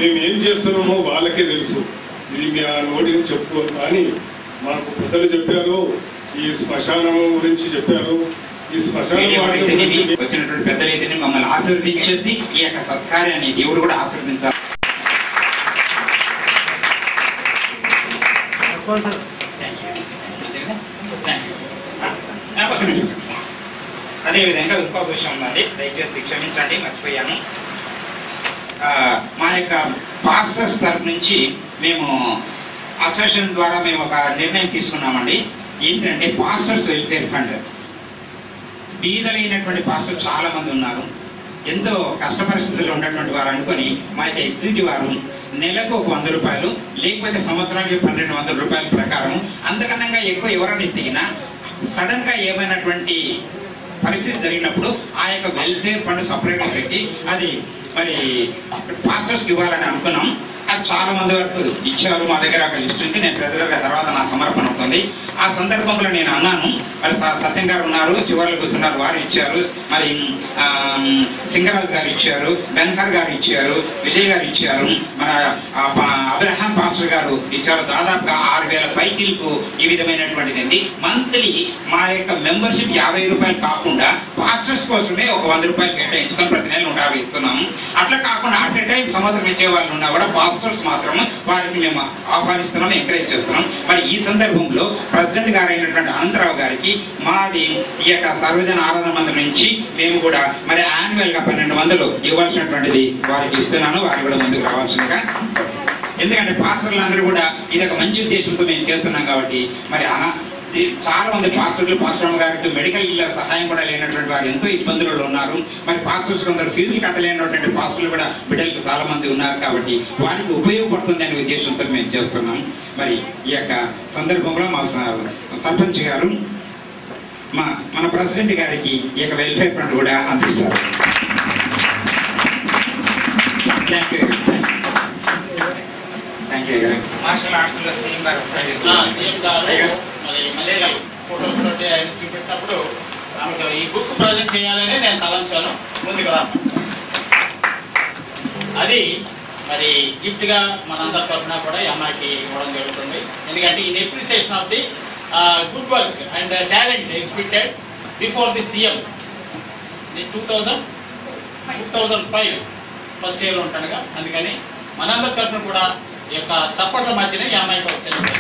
మేము ఏం చేస్తున్నామో వాళ్ళకే తెలుసు. ఇది మీ నోటిని చెప్పుకోరు. కానీ మాకు పెద్దలు చెప్పారు, ఈ శ్మశానం గురించి చెప్పారు. ఈ శ్మశానం వచ్చినటువంటి పెద్దలైతే మమ్మల్ని ఆశీర్వదించేసి ఈ యొక్క సత్కార్యాన్ని దేవుడు కూడా ఆశీర్వదించాలి. అదేవిధంగా ఇంకొక విషయం ఉన్నది, దయచేసి క్షమించండి, మర్చిపోయాను. మా యొక్క పాస్టర్స్ తరఫు నుంచి మేము అసోసియేషన్ ద్వారా మేము ఒక నిర్ణయం తీసుకున్నామండి. ఏంటంటే పాస్టర్స్ వెల్ఫేర్ ఫండ్. బీదలైనటువంటి పాస్టర్స్ చాలా మంది ఉన్నారు. ఎంతో కష్ట పరిస్థితుల్లో ఉన్నటువంటి వారు అనుకొని మా యొక్క ఎగ్జిక్యూటివ్ వారు నెలకు ఒక 100 రూపాయలు, లేకపోతే సంవత్సరానికి 1200 రూపాయల ప్రకారం, అంతకన్నా ఎక్కువ ఎవరైనా దిగినా సడన్ గా ఏమైనటువంటి పరిస్థితి జరిగినప్పుడు ఆ యొక్క వెల్ఫేర్ ఫండ్ సపరేట్గా పెట్టి అది మరి పాస్టర్స్కి ఇవ్వాలని అనుకున్నాం. అది చాలా మంది వరకు ఇచ్చారు. మా దగ్గర ఒక లిస్ట్ ఉంది. నేను ప్రజలుగా తర్వాత నా సమర్పణ అవుతుంది. ఆ సందర్భంలో నేను అన్నాను, మరి సత్యం గారు ఉన్నారు, చివరిలో కూర్చున్నారు, వారు ఇచ్చారు. మరి సింగరాజ్ గారు ఇచ్చారు, బెన్హర్ గారు ఇచ్చారు, విజయ్ గారు ఇచ్చారు, మన అబ్రహాం పాస్టర్ గారు ఇచ్చారు. దాదాపుగా 6000 పైకిలకు ఈ విధమైనటువంటిది. మంత్లీ మా యొక్క మెంబర్షిప్ 50 రూపాయలు కాకుండా పాస్టర్స్ కోసమే ఒక 100 రూపాయలు కేటాయించుకొని ప్రతి నెల 150 ఇస్తున్నాము. అట్లా కాకుండా అట్ ఎ టైం సంవత్సరం ఇచ్చే వాళ్ళు ఉన్నా కూడా పాస్టర్స్ మాత్రం వారికి మేము ఆహ్వానిస్తున్నాం, ఎంకరేజ్ చేస్తున్నాం. మరి ఈ సందర్భంలో ప్రెసిడెంట్ గారు అయినటువంటి అనంతరావు గారికి మాది ఈ యొక్క సర్వజన ఆరాధన మందిరం నుంచి మేము కూడా మరి యాన్యువల్ గా 1200 ఇవ్వాల్సినటువంటిది వారికి ఇస్తున్నాను. వారు కూడా ముందుకు రావాల్సిందిగా. ఎందుకంటే పాస్టర్లందరూ కూడా ఇది ఒక మంచి ఉద్దేశంతో మేము చేస్తున్నాం కాబట్టి మరి చాలా మంది పాస్టర్ గారికి మెడికల్ సహాయం కూడా లేనటువంటి వారు ఎంతో ఇబ్బందులలో ఉన్నారు. మరి పాస్టర్స్ కొందరు ఫీజులు కట్టలేనటువంటి పాస్టర్లు కూడా బిడ్డలకు చాలా మంది ఉన్నారు. కాబట్టి వారికి ఉపయోగపడుతుంది అనే ఉద్దేశంతో మేము చేస్తున్నాం. మరి ఈ యొక్క సందర్భంలో మా సర్పంచ్ గారు మన ప్రెసిడెంట్ గారికి ఈ యొక్క వెల్ఫేర్ ఫండ్ కూడా అందిస్తారు. మార్షల్ ఆర్ట్స్ లో మలేరియా ఫోటోస్ తోటి ఆయన చూపెట్టినప్పుడు ఆమెకు ఈ బుక్ ప్రజెంట్ చేయాలని నేను తలంచాను. ముందుకు రా. అది మరి గిఫ్ట్ గా మనందరి తరఫున కూడా ఈ అమ్మాయికి ఇవ్వడం జరుగుతుంది. ఎందుకంటే ఈ appreciation of the good work and talent exhibited before the CM 2005 first year ఉంటాడుగా. అందుకని మనందరి తరఫున కూడా ఈ యొక్క చప్పట్ల మధ్యనే ఈ అమ్మాయికి వచ్చింది.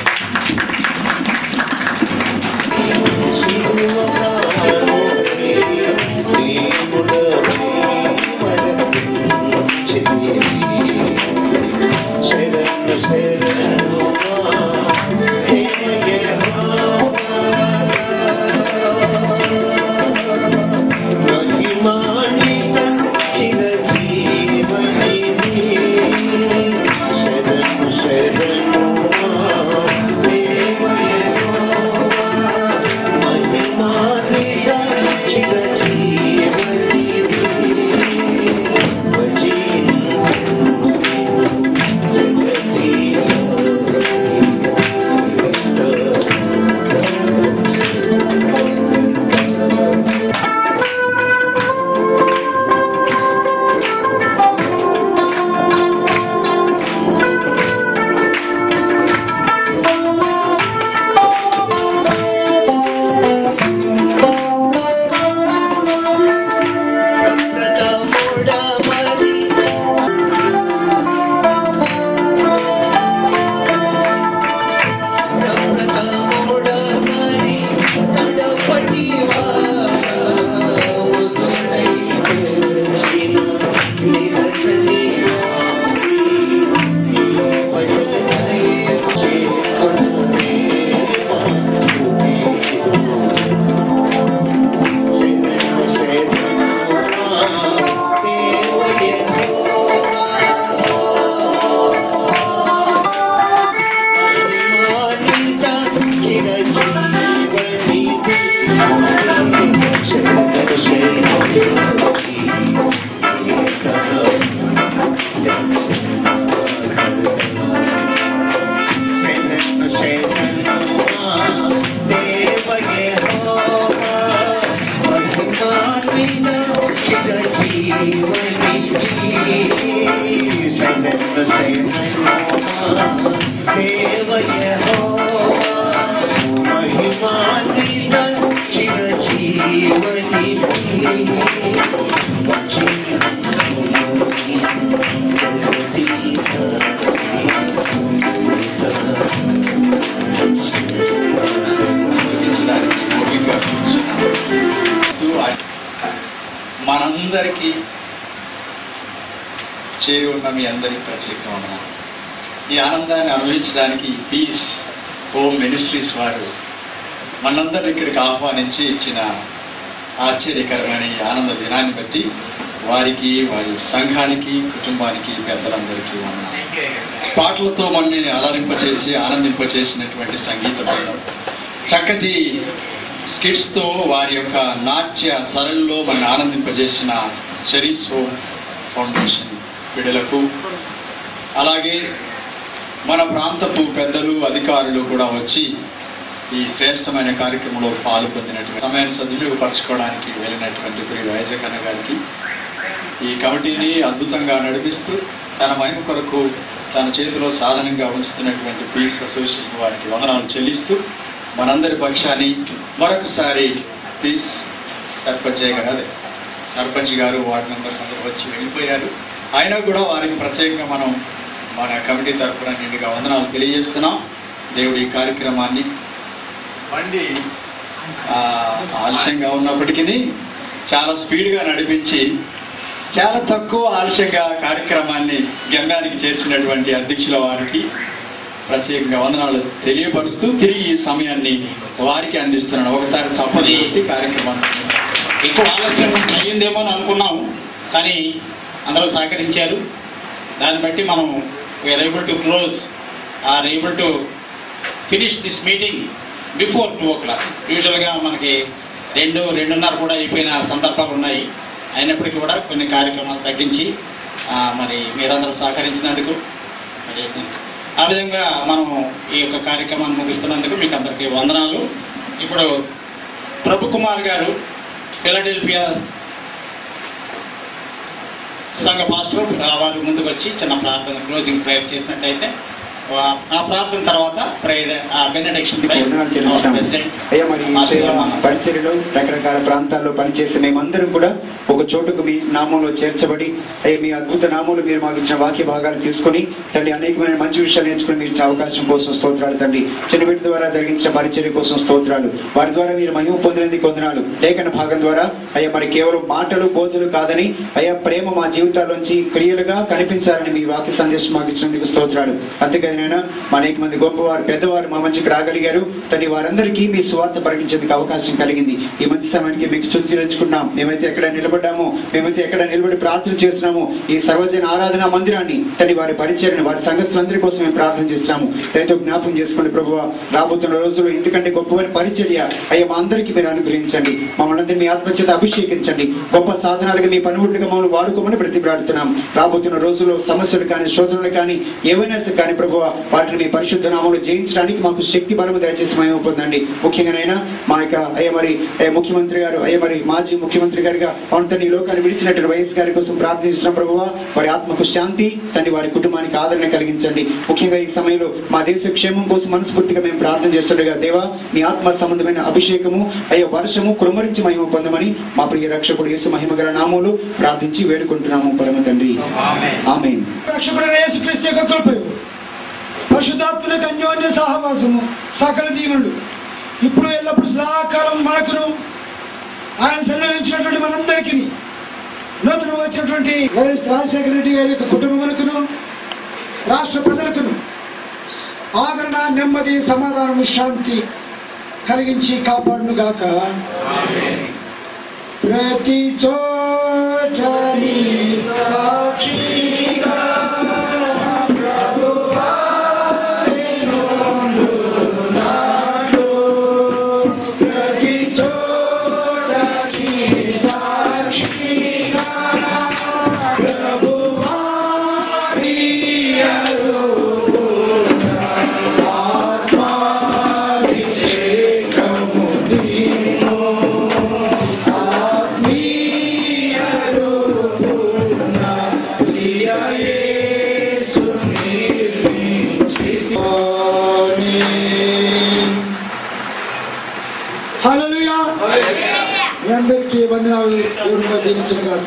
మనందరికీ చేరి ఉన్న మీ అందరికీ ప్రత్యేకంగా వందనాలు. ఈ ఆనందాన్ని అనుభవించడానికి పీస్ హోమ్ మినిస్ట్రీస్ వారు మనందరినీ ఇక్కడికి ఆహ్వానించి ఇచ్చిన ఆశ్చర్యకరమైన ఈ ఆనంద దినాన్ని బట్టి వారికి, వారి సంఘానికి, కుటుంబానికి, పెద్దలందరికీ వందనాలు. పాటలతో మనల్ని అలరింపచేసి ఆనందింపచేసినటువంటి సంగీత బృందం, చక్కటి స్కిట్స్తో వారి యొక్క నాట్య సరళిలో మన ఆనందింపజేసిన చెరీస్ హోమ్ ఫౌండేషన్ బిడ్డలకు, అలాగే మన ప్రాంతపు పెద్దలు, అధికారులు కూడా వచ్చి ఈ శ్రేష్టమైన కార్యక్రమంలో పాల్పొందినటువంటి సమయాన్ని సద్వినియోగపరచుకోవడానికి వెళ్ళినటువంటి ప్రియ వైజకన్న గారికి, ఈ కమిటీని అద్భుతంగా నడిపిస్తూ తన మహిమ కొరకు తన చేతిలో సాధనంగా ఉంచుతున్నటువంటి పీస్ అసోసియేషన్ వారికి వందనాలు చెల్లిస్తూ, మనందరి పక్షాన్ని మరొకసారి పీస్ సర్పంచ్ గారు వార్డు మెంబర్స్ అందరూ వచ్చి వెళ్ళిపోయారు. అయినా కూడా వారికి ప్రత్యేకంగా మనం మన కమిటీ తరఫున నిండుగా వందనాలు తెలియజేస్తున్నాం. దేవుడి ఈ కార్యక్రమాన్ని బండి ఆలస్యంగా ఉన్నప్పటికీ చాలా స్పీడ్గా నడిపించి చాలా తక్కువ ఆలస్యంగా కార్యక్రమాన్ని గమ్యానికి చేర్చినటువంటి అధ్యక్షుల వారికి ప్రత్యేకంగా వందనాలు తెలియపరుస్తూ తిరిగి ఈ సమయాన్ని వారికి అందిస్తున్నాను. ఒకసారి చప్పటి కార్యక్రమాన్ని ఎక్కువ ఆలస్యం అయ్యిందేమో అని అనుకున్నాము, కానీ అందరూ సహకరించారు. దాన్ని బట్టి మనం we are able to close or able to finish this meeting before 2 o'clock. యూజువల్గా మనకి 2:30 కూడా అయిపోయిన సందర్భాలు ఉన్నాయి. అయినప్పటికీ కూడా కొన్ని కార్యక్రమాలు తగ్గించి మరి మీరందరూ సహకరించినందుకు మరి ఆ విధంగా మనం ఈ యొక్క కార్యక్రమాన్ని ముగిస్తున్నందుకు మీకు అందరికీ వందనాలు. ఇప్పుడు ప్రభు కుమార్ గారు ఫిలడెల్ఫియా సంఘ పాస్టర్ వారు ముందుకు వచ్చి చిన్న ప్రార్థన క్లోజింగ్ ప్రేయర్ చేసినట్టయితే ఆ ప్రార్థన తర్వాత బెనెడిక్షన్ వందనాలు చెల్లిస్తున్నాం. అయ్యా మరి ఈ సేవ పరిచర్యలో రకరకాల ప్రాంతాల్లో పనిచేసే మేమందరం కూడా ఒక చోటుకు మీ నామంలో చేర్చబడి అయ్యా మీ అద్భుత నామంలో మీరు మాకు ఇచ్చిన వాక్య భాగాలు తీసుకొని తండ్రి అనేకమైన మంచి విషయాలు నేర్చుకుని మీరు ఇచ్చిన అవకాశం కోసం స్తోత్రాలు తండ్రి. చిన్నబిడ్డ ద్వారా జరిగించిన పరిచర్య కోసం స్తోత్రాలు. వారి ద్వారా మీరు మహిమ పొందినందుకు వందనాలు. లేఖన భాగం ద్వారా అయ్యా మరి కేవలం మాటలు బోధలు కాదని అయ్యా ప్రేమ మా జీవితాల్లోంచి క్రియలుగా కనిపించాలని మీ వాక్య సందేశం మాకు ఇచ్చినందుకు స్తోత్రాలు. అంతేకాదనైనా అనేక మంది గొప్పవారు పెద్దవారు మా మంచికి రాగలిగారు తండ్రి. వారందరికీ మీ సువార్త ప్రకటించేందుకు అవకాశం కలిగింది. ఈ మంచి సమయానికి మీకు స్తుతి చెల్లించుకున్నాం. మేమైతే ఎక్కడ నిలబడ్డామో, మేమైతే ఎక్కడ నిలబడి ప్రార్థన చేస్తున్నాము ఈ సర్వజన ఆరాధన మందిరాన్ని తండ్రి వారి పరిచర్యను వారి సంఘస్థులందరి కోసం మేము ప్రార్థన చేస్తున్నాము. దయతో జ్ఞాపకం చేసుకోండి ప్రభువా. రాబోతున్న రోజుల్లో ఇంతకంటే గొప్పవారి పరిచర్య అయ్యా మా అందరికీ మీరు అనుగ్రహించండి. మమ్మల్ని అందరినీ మీ ఆత్మచేత అభిషేకించండి. గొప్ప సాధనాలుగా మీ పనిముట్లుగా మమ్మల్ని వాడుకోమని బ్రతిమలాడుతున్నాం. రాబోతున్న రోజుల్లో సమస్యలు కానీ శోధనలు కానీ ఏవైనా కానీ ప్రభువా వాటిని మీ పరిశుద్ధ నామంలో జయించడానికి మాకు శక్తి బలము దయచేసి మేము పొందండి. ముఖ్యంగానైనా మా యొక్క అయ్యా మరి ముఖ్యమంత్రి గారు అయ్యా మరి మాజీ ముఖ్యమంత్రి గారిగా అవును ఈ లోకాన్ని విడిచినట్టు వైఎస్ గారి కోసం ప్రార్థించిన ప్రభువా వారి ఆత్మకు శాంతి తండ్రి వారి కుటుంబానికి ఆదరణ కలిగించండి. ముఖ్యంగా ఈ సమయంలో మా దేశ క్షేమం కోసం మనస్ఫూర్తిగా మేము ప్రార్థన చేస్తుండగా దేవా మీ ఆత్మ సంబంధమైన అభిషేకము అయ్యా వర్షము కురుమరించి మహిమ పొందమని మా ప్రియ రక్షకుడు యేసు మహిమగల నామములో ప్రార్థించి వేడుకుంటున్నాము పరమ తండ్రి. ఆమేన్. రక్షకుడు యేసుక్రీస్తు యొక్క కృపయు పరిశుద్ధాత్మక అన్యోన్య సహవాసము సకల దీవెనలు ఇప్పుడు ఎల్లప్పుడు సదాకాలం మనకును ఆయన సన్నిధించినటువంటి మనందరికీ నూతన వచ్చినటువంటి వైఎస్ రాజశేఖర రెడ్డి గారి యొక్క కుటుంబములకును రాష్ట్ర ప్రజలకును ఆదరణ నెమ్మది సమాధానము శాంతి కలిగించి కాపాడును గాక. ప్రతి చోట సాక్షిగా హల్లెలూయా. మీ అందరికీ వందనాలు. దేవుని దీవించును గాక.